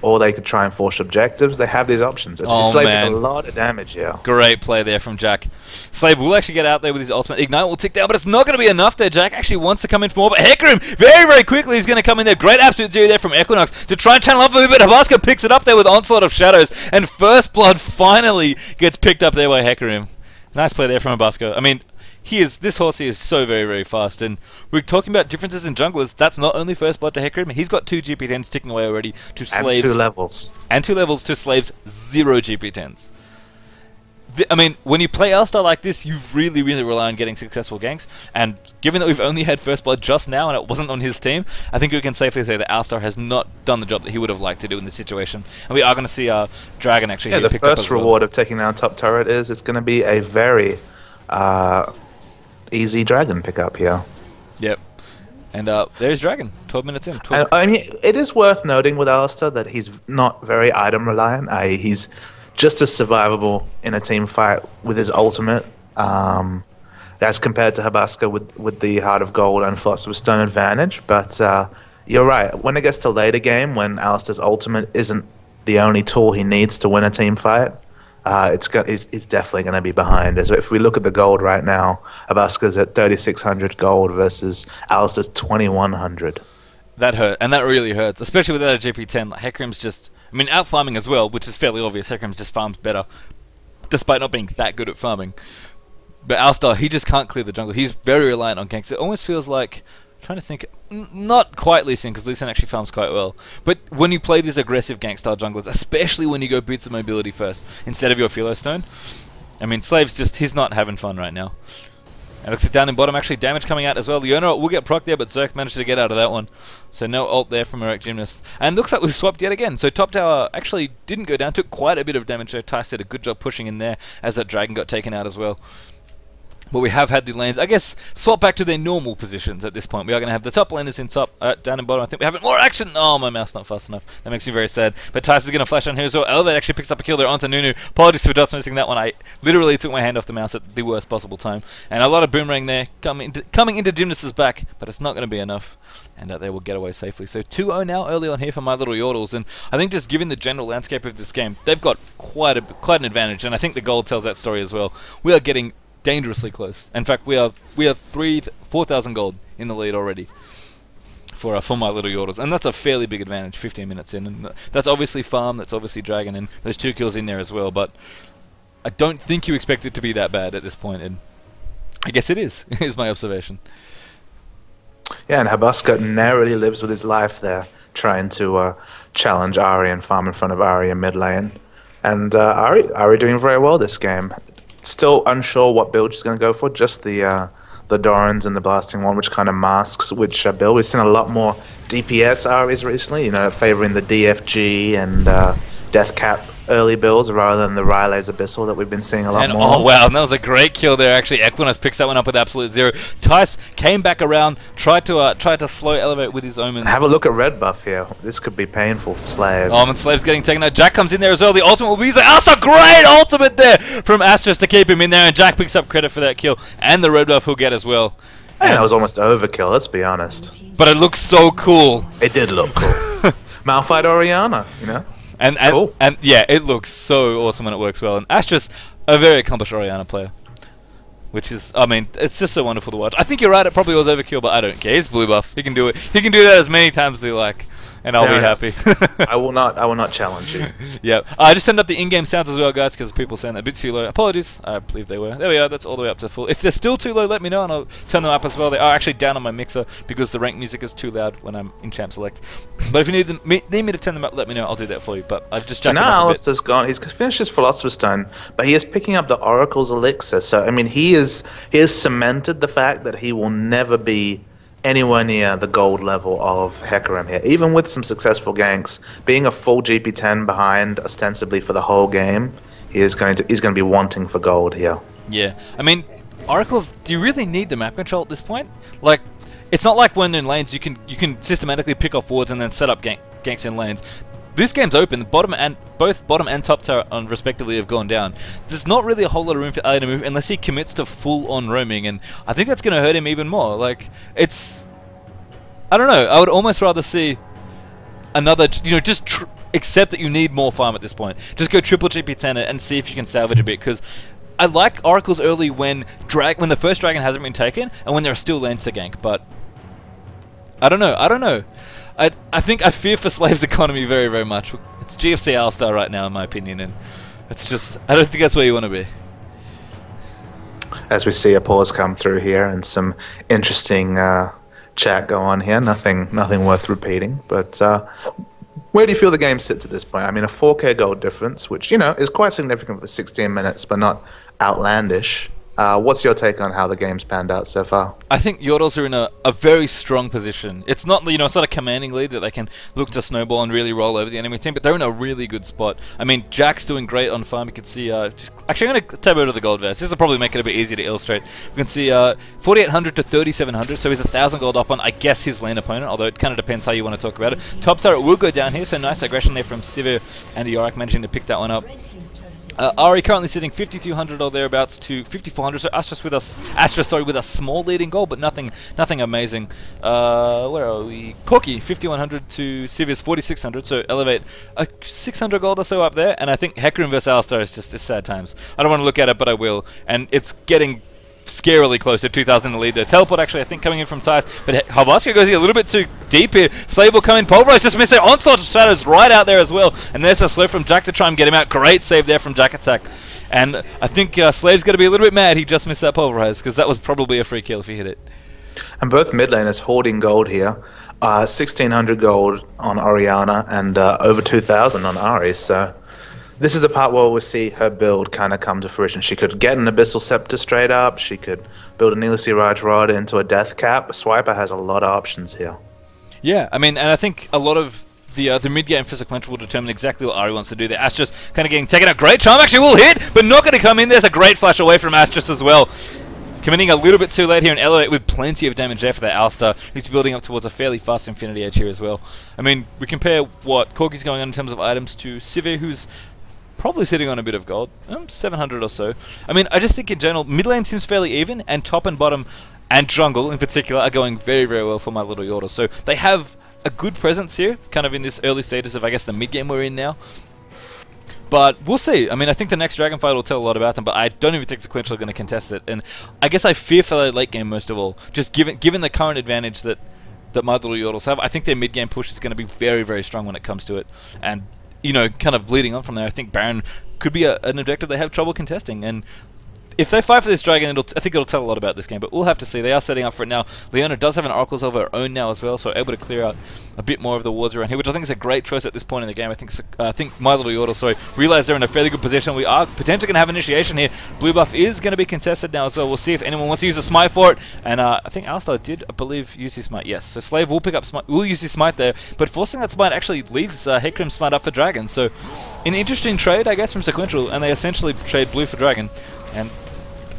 Speaker 2: Or they could try and force objectives. They have these options. It's just Slave took a lot of damage here.
Speaker 1: Great play there from Jack. Slave will actually get out there with his ultimate. Ignite will tick down, but it's not going to be enough there. Jack actually wants to come in for more, but Hecarim very, very quickly is going to come in there. Great absolute zero there from Equinox to try and channel up a little bit. Habasco picks it up there with Onslaught of Shadows, and First Blood finally gets picked up there by Hecarim. Nice play there from Habasco. I mean, this horse is so very, very fast, and we're talking about differences in junglers. That's not only First Blood to Hecarim. He's got 2 GP10s ticking away already to Slaves.
Speaker 2: And 2 levels.
Speaker 1: And 2 levels to Slaves, 0 GP10s. I mean, when you play Alistar like this, you really, really rely on getting successful ganks, and given that we've only had First Blood just now and it wasn't on his team, I think we can safely say that Alistar has not done the job that he would have liked to do in this situation, and we are going to see Dragon actually
Speaker 2: the first reward of taking down top turret is it's going to be a very easy Dragon pickup here.
Speaker 1: Yep. And there's Dragon, 12 minutes in.
Speaker 2: I mean, it is worth noting with Alistar that he's not very item reliant. He's just as survivable in a team fight with his ultimate as compared to Habasco with the Heart of Gold and Philosopher's Stone advantage. But you're right. When it gets to later game, when Alistar's ultimate isn't the only tool he needs to win a team fight, he's definitely going to be behind. As if we look at the gold right now, Habasco's at 3,600 gold versus Alistar's 2,100.
Speaker 1: That hurt, and that really hurts, especially without a GP10. Like, Hecarim's just, I mean, out farming as well, which is fairly obvious. Hecarim's just farms better, despite not being that good at farming. But Alistar, he just can't clear the jungle. He's very reliant on ganks. It almost feels like, I'm trying to think, not quite Lee Sin, because Lee Sin actually farms quite well. But when you play these aggressive gank style junglers, especially when you go Boots of Mobility first, instead of your Philo Stone, I mean, Slave's just, he's not having fun right now. And looks like down in bottom, actually damage coming out as well. Leona will get proc there, but Zerk managed to get out of that one. So no ult there from Heroic Gymnast. And looks like we've swapped yet again. So top tower actually didn't go down, took quite a bit of damage. So Tice did a good job pushing in there as that dragon got taken out as well. But we have had the lanes, I guess, swap back to their normal positions at this point. We are going to have the top laners in top, down and bottom. I think we have more action. Oh, my mouse not fast enough. That makes me very sad. But Tice is going to flash on here as well. Elevate actually picks up a kill there onto Nunu. Apologies for just missing that one. I literally took my hand off the mouse at the worst possible time. And a lot of boomerang there coming into Gymnast's back, but it's not going to be enough. And they will get away safely. So 2-0 now early on here for my little Yordles. And I think just given the general landscape of this game, they've got quite an advantage. And I think the gold tells that story as well. We are getting dangerously close. In fact, we are 4,000 gold in the lead already for my little Yordles, and that's a fairly big advantage. 15 minutes in, and that's obviously farm, that's obviously dragon, and there's 2 kills in there as well. But I don't think you expect it to be that bad at this point, and I guess it is. Is my observation.
Speaker 2: Yeah, and Habasco narrowly lives with his life there, trying to challenge Ahri and farm in front of Ahri in mid lane, and Ahri doing very well this game. Still unsure what build she's going to go for, just the Dorans and the Blasting One, which kind of masks which build. We've seen a lot more DPS Aries recently, favouring the DFG and Death Cap early builds rather than the Rylay's Abyssal that we've been seeing a lot more.
Speaker 1: Oh wow, and that was a great kill there actually. Equinox picks that one up with absolute zero. Tice came back around, tried to slow Elevate with his Omen.
Speaker 2: Have a look at red buff here. This could be painful for Slave.
Speaker 1: Oh, and Slave's getting taken out. Jack comes in there as well. The ultimate will be used. Alistar, great ultimate there from Astros to keep him in there, and Jack picks up credit for that kill, and the red buff he'll get as well.
Speaker 2: And that was almost overkill, let's be honest.
Speaker 1: But it looks so cool.
Speaker 2: It did look cool. Malphite Orianna,
Speaker 1: And
Speaker 2: cool.
Speaker 1: and yeah, it looks so awesome when it works well. And Astra's a very accomplished Orianna player, which is, I mean, it's just so wonderful to watch. I think you're right, it probably was overkill, but I don't care. He's blue buff. He can do it. He can do that as many times as he like. and I'll
Speaker 2: Fair
Speaker 1: be
Speaker 2: enough.
Speaker 1: happy.
Speaker 2: I will not challenge you.
Speaker 1: Yeah, I just turned up the in-game sounds as well, guys, because people sound a bit too low. Apologies, I believe they were. There we are, that's all the way up to full. If they're still too low, let me know, and I'll turn them up as well. They are actually down on my mixer, because the rank music is too loud when I'm in Champ Select. But if you need me to turn them up, let me know, I'll do that for you. But I've just
Speaker 2: So
Speaker 1: jacked them
Speaker 2: now
Speaker 1: up a bit.
Speaker 2: Alistair's gone. He's finished his Philosopher's Stone, but he is picking up the Oracle's Elixir. So, I mean, he has cemented the fact that he will never be anywhere near the gold level of Hecarim here. Even with some successful ganks, being a full GP10 behind, ostensibly for the whole game, he's going to be wanting for gold here.
Speaker 1: Yeah, I mean, Oracles, do you really need the map control at this point? Like, it's not like when in lanes you can systematically pick off wards and then set up ganks in lanes. This game's open. Both bottom and top tower respectively have gone down. There's not really a whole lot of room for Ali to move unless he commits to full-on roaming, and I think that's going to hurt him even more. Like, it's... I don't know. I would almost rather see another... just accept that you need more farm at this point. Just go triple GP10 and see if you can salvage a bit, because I like Oracles early when the first dragon hasn't been taken and when there are still lanes to gank, but... I don't know. I think I fear for Slave's economy very, very much. It's GFC Alistar right now, in my opinion, and it's just... I don't think that's where you want to be.
Speaker 2: As we see a pause come through here and some interesting chat go on here, nothing worth repeating, but where do you feel the game sits at this point? I mean, a 4k gold difference, which, is quite significant for 16 minutes, but not outlandish. What's your take on how the game's panned out so far?
Speaker 1: I think Yordles are in a very strong position. It's not it's not a commanding lead that they can look to snowball and really roll over the enemy team, but they're in a really good spot. I mean, Jack's doing great on farm. You can see, actually, I'm going to tab over to the gold verse. This will probably make it a bit easier to illustrate. You can see 4,800 to 3,700, so he's 1,000 gold up on, I guess, his lane opponent, although it kind of depends how you want to talk about it. Top turret will go down here, so nice aggression there from Sivir and the Yorick, managing to pick that one up. Ari currently sitting 5,200 or thereabouts to 5,400, so Astra with a small leading goal, but nothing amazing. Where are we? Corki, 5,100 to Sivir's 4,600, so elevate a 600 gold or so up there, and I think Hecarim vs Alistar is just sad times. I don't want to look at it, but I will, and it's getting scarily close to 2,000 in the lead there. Teleport actually, I think, coming in from Tyres, but Havaska goes a little bit too deep here. Slave will come in. Pulverize just missed it. Onslaught Shadows right out there as well, and there's a slow from Jack to try and get him out. Great save there from Jack Attack, and I think Slave's going to be a little bit mad he just missed that Pulverize, because that was probably a free kill if he hit it.
Speaker 2: And both mid laners hoarding gold here. 1,600 gold on Orianna and over 2,000 on Ari, so this is the part where we'll see her build kind of come to fruition. She could get an Abyssal Scepter straight up. She could build an Elixir Raj Rod into a Death Cap. Swiper has a lot of options here. Yeah,
Speaker 1: I mean, and I think a lot of the mid-game for Sequential will determine exactly what Ari wants to do there. Astra's kind of getting taken out. Great charm actually will hit, but not going to come in. There's a great flash away from Astras as well. Committing a little bit too late here and Elevate with plenty of damage there for that Alistar. He's building up towards a fairly fast Infinity Edge here as well. I mean, we compare what Corki's going on in terms of items to Sivir, who's probably sitting on a bit of gold, 700 or so. I mean, I just think in general, mid lane seems fairly even, and top and bottom, and jungle in particular, are going very, very well for my little Yordles. So they have a good presence here, kind of in this early status of, I guess, the mid game we're in now. But we'll see. I mean, I think the next Dragon fight will tell a lot about them, but I don't even think Sequential are going to contest it. And I guess I fear for their late game most of all, just given the current advantage that my little Yordles have. I think their mid game push is going to be very, very strong when it comes to it. And kind of bleeding on from there, I think Baron could be an objective they have trouble contesting, and if they fight for this dragon, I think it'll tell a lot about this game, but we'll have to see. They are setting up for it now. Leona does have an Oracle's of her own now as well, so able to clear out a bit more of the wards around here, which I think is a great choice at this point in the game. I think my little Yordle, realize they're in a fairly good position. We are potentially going to have initiation here. Blue buff is going to be contested now as well. We'll see if anyone wants to use a smite for it, and I think Alistar did, I believe, use his smite. Yes, so Slave will pick up smite, will use his smite there, but forcing that smite actually leaves Hecarim's smite up for dragon. So an interesting trade, I guess, from Sequential, and they essentially trade blue for dragon, and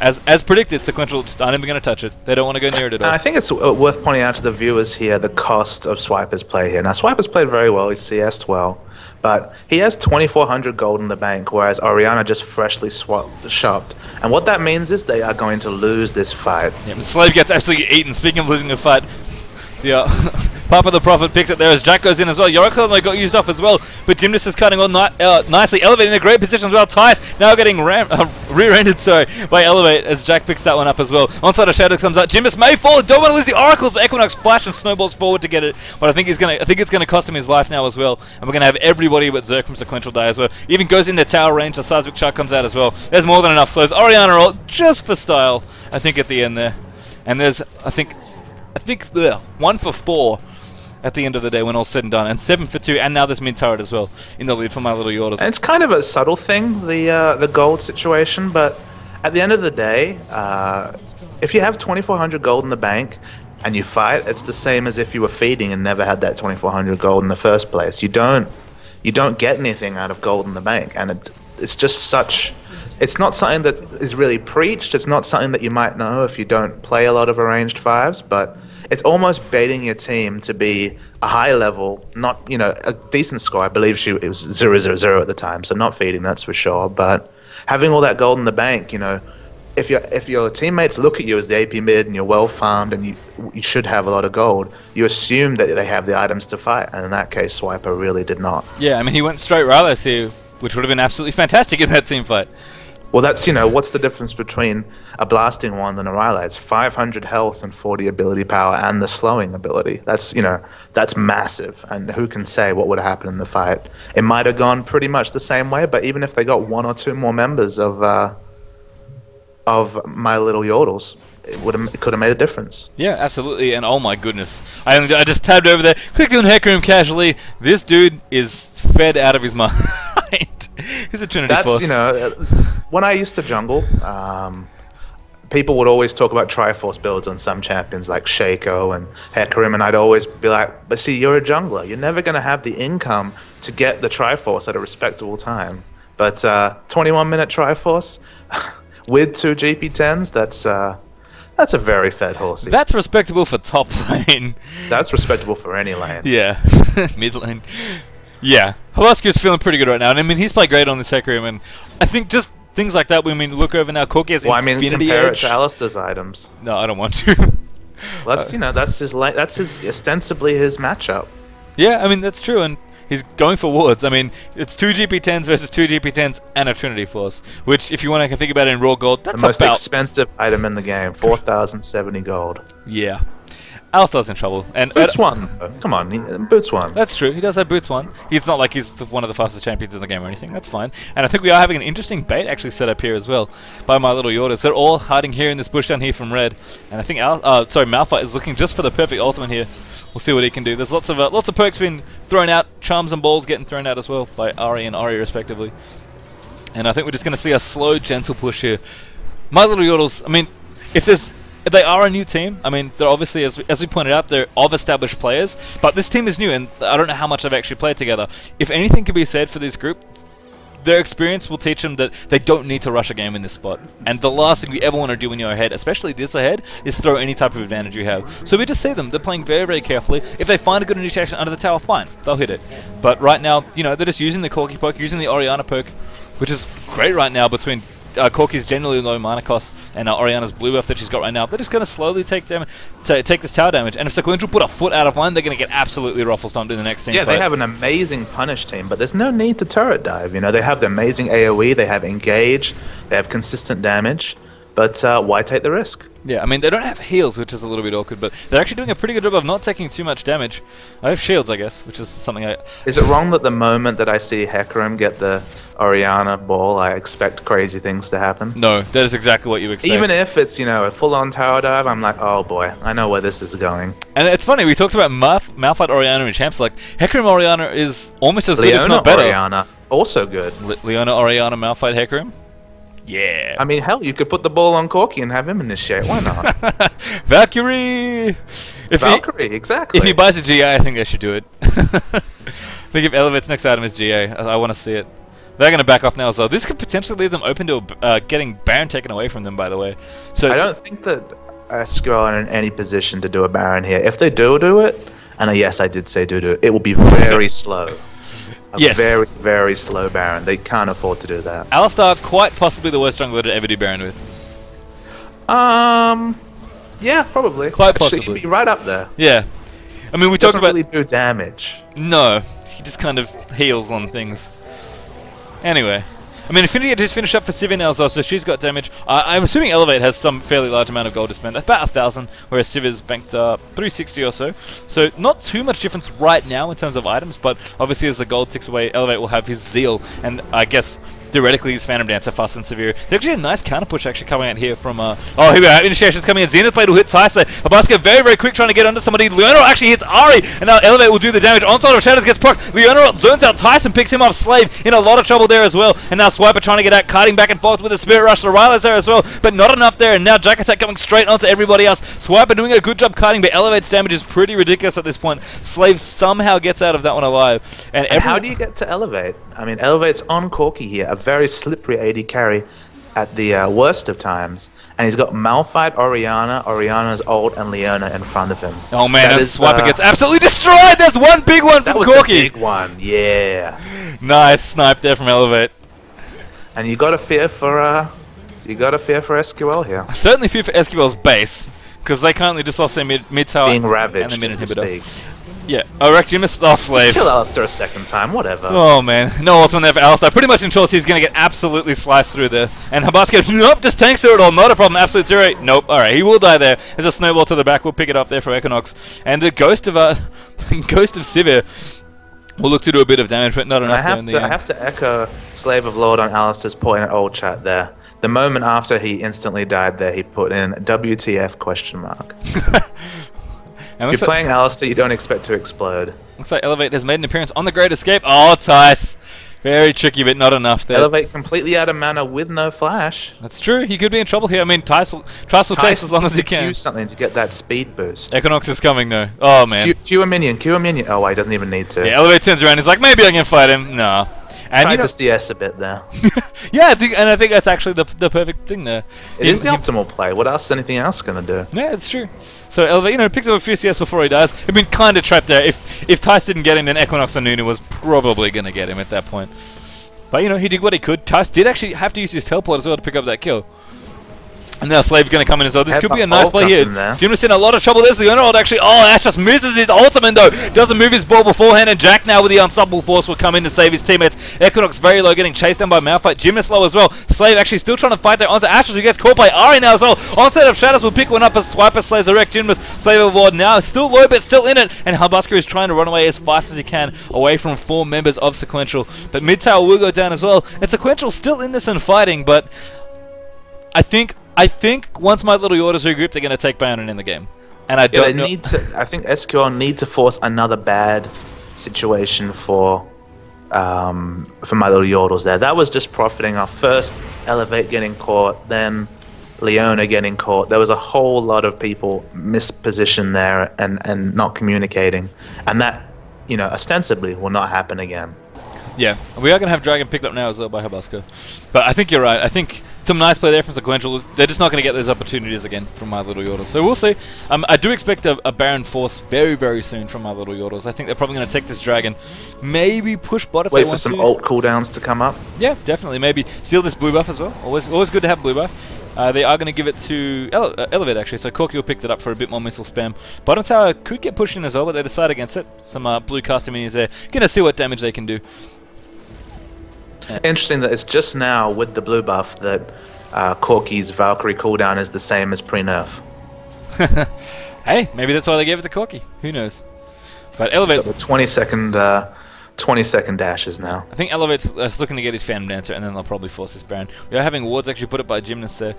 Speaker 1: as predicted, Sequential just aren't even going to touch it. They don't want to go near it at all.
Speaker 2: I think it's worth pointing out to the viewers here the cost of Swiper's play here. Now, Swiper's played very well. He's CS'd well, but he has 2,400 gold in the bank, whereas Orianna just freshly shopped. And what that means is they are going to lose this fight.
Speaker 1: Yeah, Slave gets absolutely eaten. Speaking of losing a fight, the Papa the Prophet picks it there as Jack goes in as well. Yordles got used off as well, but Gymnast is cutting on nicely. Elevate in a great position as well. Tice now getting rear-ended, by Elevate as Jack picks that one up as well. Onside of Shadow comes out. Gymnast may fall. Don't want to lose the Oracles, but Equinox flash and snowballs forward to get it. But I think it's gonna cost him his life now as well. And we're gonna have everybody but Zerk from Sequential die as well. Even goes in the tower range. The Seismic Shark comes out as well. There's more than enough slows. Orianna ult just for style, I think, at the end there. And there's, I think 1 for 4 at the end of the day when all's said and done, and 7 for 2, and now there's mid turret as well in the lead for my little Yordles.
Speaker 2: And it's kind of a subtle thing, the gold situation, but at the end of the day, if you have 2,400 gold in the bank and you fight, it's the same as if you were feeding and never had that 2,400 gold in the first place. You don't get anything out of gold in the bank, and it's just such. It's not something that is really preached. It's not something that you might know if you don't play a lot of arranged fives, but it's almost baiting your team to be a high level, not, a decent score. I believe it was 0-0-0 at the time, so not feeding, that's for sure. But having all that gold in the bank, if your teammates look at you as the AP mid and you're well farmed and you should have a lot of gold, you assume that they have the items to fight, and in that case, Swiper really did not. Yeah,
Speaker 1: I mean, he went straight Rylai's here, which would have been absolutely fantastic in that team fight.
Speaker 2: Well, that's, what's the difference between a blasting wand and a Rylai? It's 500 health and 40 ability power and the slowing ability. That's, that's massive. And who can say what would happen in the fight? It might have gone pretty much the same way, but even if they got 1 or 2 more members of my little Yordles, it could have made a difference.
Speaker 1: Yeah, absolutely. And oh my goodness, I just tabbed over there, clicked on Hecarim casually. This dude is fed out of his mind. He's a Trinity Force.
Speaker 2: When I used to jungle, people would always talk about Triforce builds on some champions like Shaco and Hecarim, and I'd always be like, but see, you're a jungler. You're never going to have the income to get the Triforce at a respectable time. But 21-minute Triforce with 2 GP10s, that's a very fed horsey.
Speaker 1: That's respectable for top lane.
Speaker 2: That's respectable for any lane.
Speaker 1: Yeah, mid lane. Yeah, Halaski's feeling pretty good right now, and I mean, he's played great on this Hecarim, and I think just things like that, when we look over now, Corki has Infinity
Speaker 2: compare
Speaker 1: Edge.
Speaker 2: It to Alistair's items.
Speaker 1: No, I don't want to.
Speaker 2: That's his ostensibly his matchup.
Speaker 1: Yeah, I mean, that's true, and he's going for wards. I mean, it's 2 GP10s versus 2 GP10s and a Trinity Force, which, if you want to think about it in raw gold, that's
Speaker 2: the most expensive item in the game, 4,070 gold.
Speaker 1: Yeah. Alistar's in trouble. And
Speaker 2: Boots won. Come on, Boots won.
Speaker 1: That's true. He does have Boots won. He's not like he's one of the fastest champions in the game or anything. That's fine. And I think we are having an interesting bait actually set up here as well by my little Yordles. They're all hiding here in this bush down here from red. And I think Malphite is looking just for the perfect ultimate here. We'll see what he can do. There's lots of perks being thrown out. Charms and balls getting thrown out as well by Ari and Ari respectively. And I think we're just going to see a slow, gentle push here. My little Yordles, I mean, if they are a new team, I mean, they're obviously, as we pointed out, they're of established players, but this team is new, and I don't know how much they've actually played together. If anything can be said for this group, their experience will teach them that they don't need to rush a game in this spot. And the last thing we ever want to do when you're ahead, especially this ahead, is throw any type of advantage you have. So we just see them. They're playing very, very carefully. If they find a good initiation under the tower, fine. They'll hit it. But right now, they're just using the Corki poke, using the Orianna poke, which is great right now between Corki's generally low mana cost and Orianna's blue buff that she's got right now. They're just going to slowly take this tower damage. And if Sequential put a foot out of line, they're going to get absolutely ruffle stomped in the next team fight.
Speaker 2: They have an amazing punish team, but there's no need to turret dive. They have the amazing AoE, they have engage, they have consistent damage. But why take the risk?
Speaker 1: Yeah, I mean, they don't have heals, which is a little bit awkward, but they're actually doing a pretty good job of not taking too much damage. I have shields, I guess, which is something I...
Speaker 2: Is it wrong that the moment that I see Hecarim get the Orianna ball, I expect crazy things to happen?
Speaker 1: No, that is exactly what you expect.
Speaker 2: Even if it's, a full-on tower dive, I'm like, oh boy, I know where this is going.
Speaker 1: And it's funny, we talked about Malphite Orianna and champs, like, Hecarim Orianna is almost as good, if not better.
Speaker 2: Orianna, also good.
Speaker 1: Leona Orianna Malphite Hecarim? Yeah.
Speaker 2: I mean, hell, you could put the ball on Corki and have him initiate. Why not?
Speaker 1: Valkyrie!
Speaker 2: Valkyrie, exactly.
Speaker 1: If he buys a GA, I think they should do it. I think if Elevate's next item is GA, I want to see it. They're going to back off now as well. This could potentially leave them open to getting Baron taken away from them, by the way. So
Speaker 2: I don't think that SQL are in any position to do a Baron here. If they do it, and yes, I did say do it, it will be very slow. Very, very slow Baron. They can't afford to do that.
Speaker 1: Alistar, quite possibly the worst jungler to ever do Baron with.
Speaker 2: Yeah, probably.
Speaker 1: Quite possibly.
Speaker 2: He'd be right up there.
Speaker 1: Yeah. I mean, we talked
Speaker 2: Doesn't
Speaker 1: about...
Speaker 2: really do damage.
Speaker 1: No, he just kind of heals on things. Anyway. I mean, Infinity had just finished up for Sivir now as well, so she's got damage. I'm assuming Elevate has some fairly large amount of gold to spend, about 1,000, whereas Sivir's banked 360 or so. So not too much difference right now in terms of items, but obviously as the gold ticks away, Elevate will have his Zeal, and I guess theoretically his Phantom Dancer faster than Sivir. There's actually a nice counter push actually coming out here from, oh, here we are, Initiation's coming in, Zenith Blade will hit Tice there, Habaska very, very quick trying to get onto somebody, Leonor actually hits Ari, and now Elevate will do the damage, Onslaught of Shadows gets procced, Leonor zones out Tyson, picks him off, Slave in a lot of trouble there as well, and now Swiper trying to get out, carting back and forth with the Spirit Rush, Loraila's there as well, but not enough there, and now Jack Attack coming straight onto everybody else, Swiper doing a good job carting, but Elevate's damage is pretty ridiculous at this point, Slave somehow gets out of that one alive, and
Speaker 2: how do you get to Elevate? I mean, Elevate's on Corki here, a very slippery AD carry at the worst of times, and he's got Malphite, Oriana's ult, and Leona in front of him.
Speaker 1: Oh man, that Swiper gets absolutely destroyed! There's one big one from Corki!
Speaker 2: That was the big one, yeah.
Speaker 1: Nice snipe there from Elevate.
Speaker 2: And you gotta fear for SQL here.
Speaker 1: I certainly fear for SQL's base, because they currently just lost their mid tower
Speaker 2: being ravaged
Speaker 1: and the mid inhibitor. Yeah, Rectum missed the Slave.
Speaker 2: Just kill Alistair a second time, whatever.
Speaker 1: Oh man, no ultimate there for Alistair. Pretty much in short, he's going to get absolutely sliced through there. And Habaska, nope, just tanks through it all, not a problem, absolute zero. Nope, alright, he will die there. There's a snowball to the back, we'll pick it up there for Equinox. And the Ghost of Sivir will look to do a bit of damage, but not enough.
Speaker 2: I have to echo Slave of Lord on Alistair's point in old chat there. The moment after he instantly died there, he put in WTF question mark. If you're playing Alistair, you don't expect to explode.
Speaker 1: Looks like Elevate has made an appearance on the Great Escape. Oh, Tice. Very tricky, but not enough there.
Speaker 2: Elevate completely out of mana with no flash.
Speaker 1: That's true. He could be in trouble here. I mean, Tice will chase as long as he can.
Speaker 2: Q something to get that speed boost.
Speaker 1: Equinox is coming, though. Oh, man.
Speaker 2: Q a minion. Oh, wait, he doesn't even need to.
Speaker 1: Yeah, Elevate turns around. He's like, maybe I can fight him. No.
Speaker 2: And tried to CS a bit there.
Speaker 1: Yeah, I think that's actually the perfect thing there.
Speaker 2: It is the optimal play. What else is anything else going to do?
Speaker 1: Yeah, it's true. So Elevate, picks up a few CS before he dies. He'd been kind of trapped there. If Tice didn't get him, then Equinox or Nunu was probably going to get him at that point. But, he did what he could. Tice did actually have to use his teleport as well to pick up that kill. And now Slave's going to come in as well. This could be a nice play here. Jim's in a lot of trouble. There's the ult actually. Oh, Ash just misses his ultimate though. Doesn't move his ball beforehand. And Jack now with the unstoppable force will come in to save his teammates. Equinox very low, getting chased down by Malphite. Jim is low as well. Slave actually still trying to fight there onto Ashes, who gets caught by Ari now as well. Onset of Shadows will pick one up as Swiper slays a wreck. Jim Slave of Lord now still low but still in it. And Habaska is trying to run away as fast as he can away from 4 members of Sequential. But mid tower will go down as well. And Sequential still in this and fighting, but I think once my little Yordles regroup, they're going to take Bayonet in the game. And I don't know.
Speaker 2: I think SQL need to force another bad situation for my little Yordles there. That was just profiting off first Elevate getting caught, then Leona getting caught. There was a whole lot of people mispositioned there and not communicating. And that, ostensibly will not happen again.
Speaker 1: Yeah, we are going to have Dragon picked up now as well by Habaska. But I think you're right. I think some nice play there from Sequential. They're just not going to get those opportunities again from my little Yordles. So we'll see. I do expect a Baron Force very, very soon from my little Yordles. I think they're probably going to take this Dragon. Maybe push bot if they want to.
Speaker 2: Wait for some ult cooldowns to come up.
Speaker 1: Yeah, definitely. Maybe steal this blue buff as well. Always good to have blue buff. They are going to give it to Elevate actually, so Corki will pick that up for a bit more missile spam. Bottom tower could get pushed in as well, but they decide against it. Some blue caster minions there. Going to see what damage they can do.
Speaker 2: Interesting that it's just now with the blue buff that Corki's Valkyrie cooldown is the same as pre-nerf.
Speaker 1: Hey, maybe that's why they gave it to Corki. Who knows? But Elevate...
Speaker 2: So the 20-second dashes now.
Speaker 1: I think Elevate's looking to get his Phantom Dancer, and then they'll probably force this Baron. We are having wards actually put up by Gymnast there.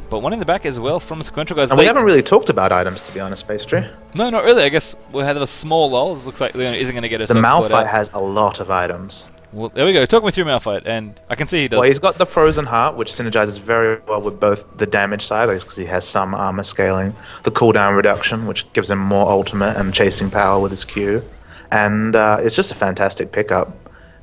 Speaker 1: But one in the back as well from Sequential guys.
Speaker 2: And we haven't really talked about items, to be honest, Space Tree.
Speaker 1: No, not really. I guess we'll have a small lull. It looks like Leona isn't going to get us.
Speaker 2: The Malphite has a lot of items.
Speaker 1: Well, there we go. Talk me through Malphite, and I can see he does.
Speaker 2: Well, he's got the Frozen Heart, which synergizes very well with both the damage side, because he has some armor scaling, the cooldown reduction, which gives him more ultimate and chasing power with his Q, and it's just a fantastic pickup.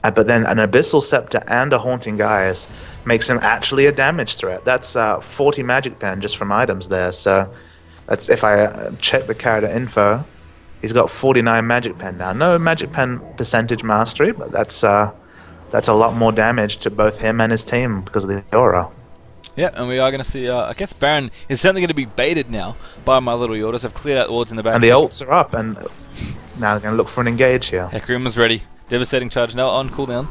Speaker 2: But then an Abyssal Scepter and a Haunting Gaius makes him actually a damage threat. That's 40 Magic Pen just from items there. So that's if I check the character info, he's got 49 Magic Pen now. No Magic Pen percentage mastery, but that's a lot more damage to both him and his team because of the aura.
Speaker 1: Yeah, and we are going to see, I guess Baron is certainly going to be baited now by my little Yordles. I've cleared out the wards in the back.
Speaker 2: And the ults are up, and now they're going to look for an engage here.
Speaker 1: Hecarim was ready. Devastating charge now on cooldown.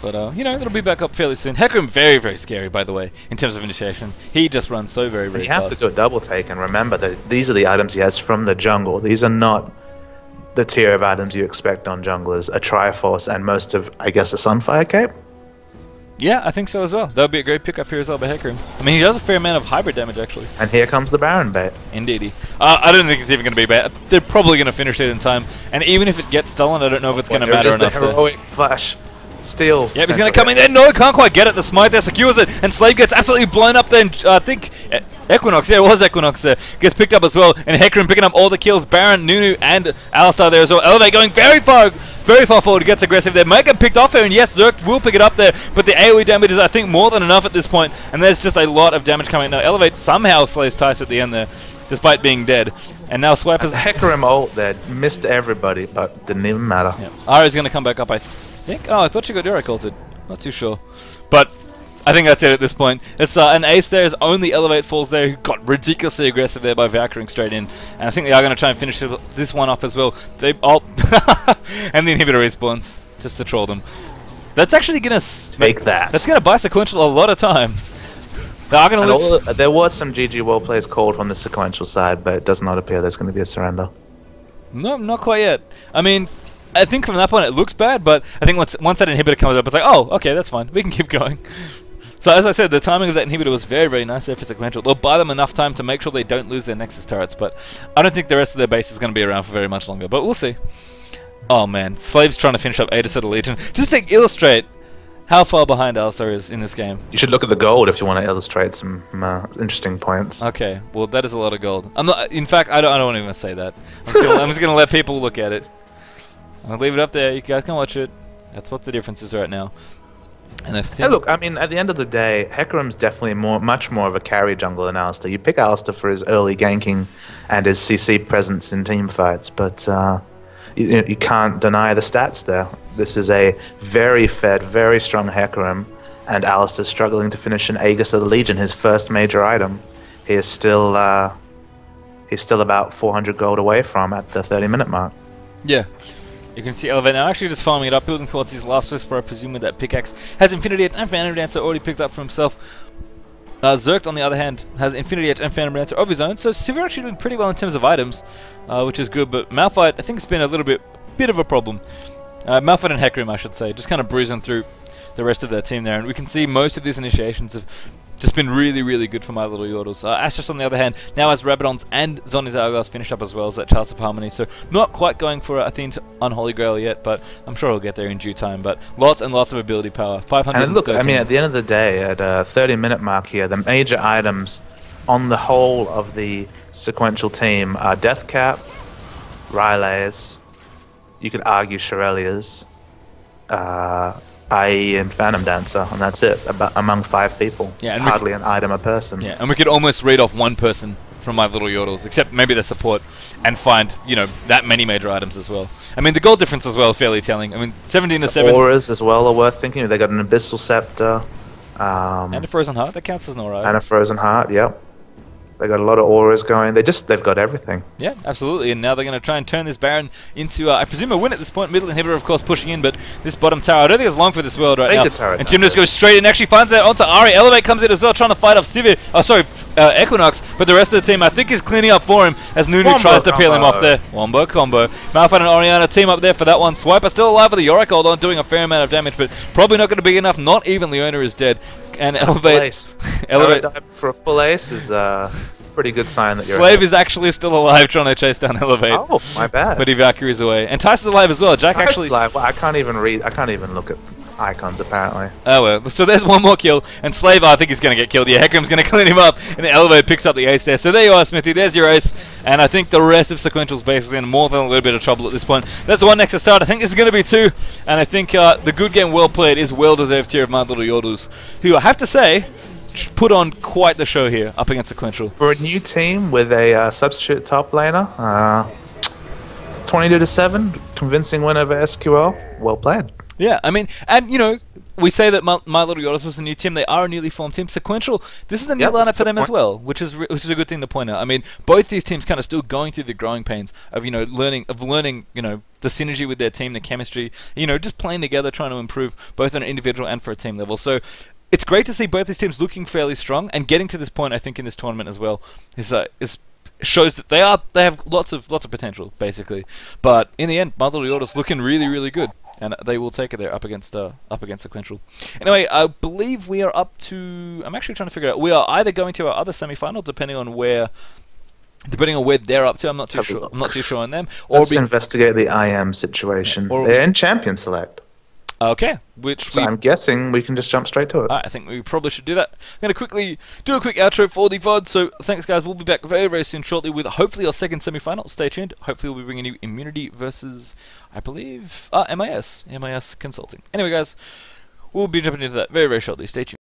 Speaker 1: But, you know, it'll be back up fairly soon. Hecarim, very, very scary, by the way, in terms of initiation. He just runs so very, very fast.
Speaker 2: You have to do a double take, and remember that these are the items he has from the jungle. These are not the tier of items you expect on junglers. A Triforce and most of, I guess, a Sunfire Cape?
Speaker 1: Yeah, I think so as well. That would be a great pickup here as well by Hecarim. I mean, he does a fair amount of hybrid damage, actually.
Speaker 2: And here comes the Baron bait.
Speaker 1: Indeedy. I don't think it's even going to be bad. They're probably going to finish it in time. And even if it gets stolen, I don't know if it's going to matter enough.
Speaker 2: The heroic flash. Steal.
Speaker 1: Yep, he's going to come in there. No, he can't quite get it. The smite there secures it. And Slave gets absolutely blown up there. And I think Equinox, yeah, it was Equinox there, gets picked up as well. And Hecarim picking up all the kills. Baron, Nunu, and Alistar there as well. Elevate going very far forward. Gets aggressive there. Might get picked off here. And yes, Zerk will pick it up there. But the AoE damage is, I think, more than enough at this point. And there's just a lot of damage coming. Now, Elevate somehow slays Tice at the end there, despite being dead. And now Swipe is...
Speaker 2: Hecarim ult there. Missed everybody, but didn't even matter.
Speaker 1: Yeah. Ari's going to come back up, I think. Oh, I thought she got Yorick ulted. Not too sure. But I think that's it at this point. It's an ace there as only Elevate falls there, who got ridiculously aggressive there by Valkyring straight in. And I think they are going to try and finish this one off as well. They and the inhibitor respawns, just to troll them. That's actually going to...
Speaker 2: Take that.
Speaker 1: That's going to buy Sequential a lot of time. They are going to lose...
Speaker 2: There was some GG well plays called from the Sequential side, but it does not appear there's going to be a surrender.
Speaker 1: No, not quite yet. I mean... I think from that point it looks bad, but I think once that inhibitor comes up, it's like, oh, okay, that's fine. We can keep going. So as I said, the timing of that inhibitor was very, very nice there for Sequential. They'll buy them enough time to make sure they don't lose their Nexus turrets, but I don't think the rest of their base is going to be around for very much longer, but we'll see. Oh man, Slave's trying to finish up Aegis of the Legion. Just to illustrate how far behind Alistar is in this game.
Speaker 2: You should look at the gold if you want to illustrate some interesting points.
Speaker 1: Okay, well that is a lot of gold. I'm not. In fact, I don't even say that. I'm just going to let people look at it. I'll leave it up there. You guys can watch it. That's what the difference is right now. And I think...
Speaker 2: Hey, look, I mean, at the end of the day, Hecarim's definitely much more of a carry jungle than Alistar. You pick Alistar for his early ganking and his CC presence in team fights, but you can't deny the stats there. This is a very fed, very strong Hecarim, and Alistar's struggling to finish an Aegis of the Legion, his first major item. He is still about 400 gold away from at the 30-minute mark.
Speaker 1: Yeah. You can see Elevate now actually just farming it up, building towards his last whisper, I presume with that pickaxe. Has Infinity Edge and Phantom Dancer already picked up for himself. Zerk, on the other hand, has Infinity Edge and Phantom Dancer of his own, so Sivir actually doing pretty well in terms of items, which is good, but Malphite, I think it's been a little bit of a problem. Malphite and Hecarim, I should say, just kind of bruising through the rest of their team there, and we can see most of these initiations have just been really, really good for my little Yordles. Ashes, on the other hand, now has Rabadons and Zhonya's Hourglass finished up as well as that Chalice of Harmony, so not quite going for Athene's Unholy Grail yet, but I'm sure he'll get there in due time. But lots and lots of ability power. 500.
Speaker 2: And look, I mean, at the end of the day, at a 30-minute mark here, the major items on the whole of the Sequential team are Deathcap, Ryleys, you could argue Shirelia's, IE and Phantom Dancer, and that's it, among 5 people. Yeah, it's hardly an item a person.
Speaker 1: Yeah, and we could almost read off one person from my little Yordles, except maybe the support, and find, you know, that many major items as well. I mean, the gold difference as well, fairly telling. I mean, 17 to 7.
Speaker 2: Auras as well are worth thinking. They got an Abyssal Scepter.
Speaker 1: And a Frozen Heart, that counts as an aura.
Speaker 2: And a Frozen Heart, yep. They got a lot of auras going. They've got everything.
Speaker 1: Yeah, absolutely. And now they're going to try and turn this Baron into, I presume, a win at this point. Middle inhibitor, of course, pushing in, but this bottom tower, I don't think it's long for this world right now. And Jim just goes straight in, actually finds that onto Ari. Elevate comes in as well, trying to fight off Sivir. Oh, sorry, Equinox. But the rest of the team, I think, is cleaning up for him as Nunu tries to peel him off there. Wombo combo. Malphite and Orianna team up there for that one. Swiper still alive with the Yorick hold on, doing a fair amount of damage, but probably not going to be enough. Not even Leona is dead. And Elevate.
Speaker 2: Elevate for a full ace is pretty good sign that you're
Speaker 1: Slave is actually still alive, trying to chase down Elevate.
Speaker 2: Oh, my bad.
Speaker 1: But he Valkyries away. And Tice is alive as well. Jack actually...
Speaker 2: Well, I can't even read. I can't even look at icons, apparently.
Speaker 1: Oh, well. So there's one more kill. And Slave, I think he's going to get killed. Yeah, Hecarim's going to clean him up. And the Elevate picks up the ace there. So there you are, Smithy. There's your ace. And I think the rest of Sequential's base is in more than a little bit of trouble at this point. That's one next to start. I think this is going to be 2. And I think the good game well played is well-deserved here of my little Yordles, who I have to say... put on quite the show here up against Sequential.
Speaker 2: For a new team with a substitute top laner, 22 to 7, convincing win over SQL. Well played.
Speaker 1: Yeah, I mean, and you know, we say that My Little Yordles was a new team. They are a newly formed team. Sequential, this is a new
Speaker 2: Yep, that's
Speaker 1: lineup
Speaker 2: a
Speaker 1: for
Speaker 2: good
Speaker 1: them as
Speaker 2: point.
Speaker 1: well, which is a good thing to point out. I mean, both these teams kind of still going through the growing pains of learning the synergy with their team, the chemistry, just playing together, trying to improve both on an individual and for a team level. So it's great to see both these teams looking fairly strong and getting to this point. I think in this tournament as well is shows that they have lots of potential basically. But in the end, My Little Yordles looking really, really good. And they will take it there up against Sequential. Anyway, I believe we are up to. I'm actually trying to figure out. We are either going to our other semi-final, depending on where they're up to. I'm not too sure. I'm not too sure on them.
Speaker 2: Let's investigate the IM situation. They're in Champion Select.
Speaker 1: Okay,
Speaker 2: So I'm guessing we can just jump straight to it.
Speaker 1: I think we probably should do that. I'm going to quickly do a quick outro for the VOD. So thanks, guys. We'll be back very, very soon shortly with hopefully our second semi-final. Stay tuned. Hopefully we'll be bringing you Immunity versus, I believe, MIS Consulting. Anyway, guys, we'll be jumping into that very, very shortly. Stay tuned.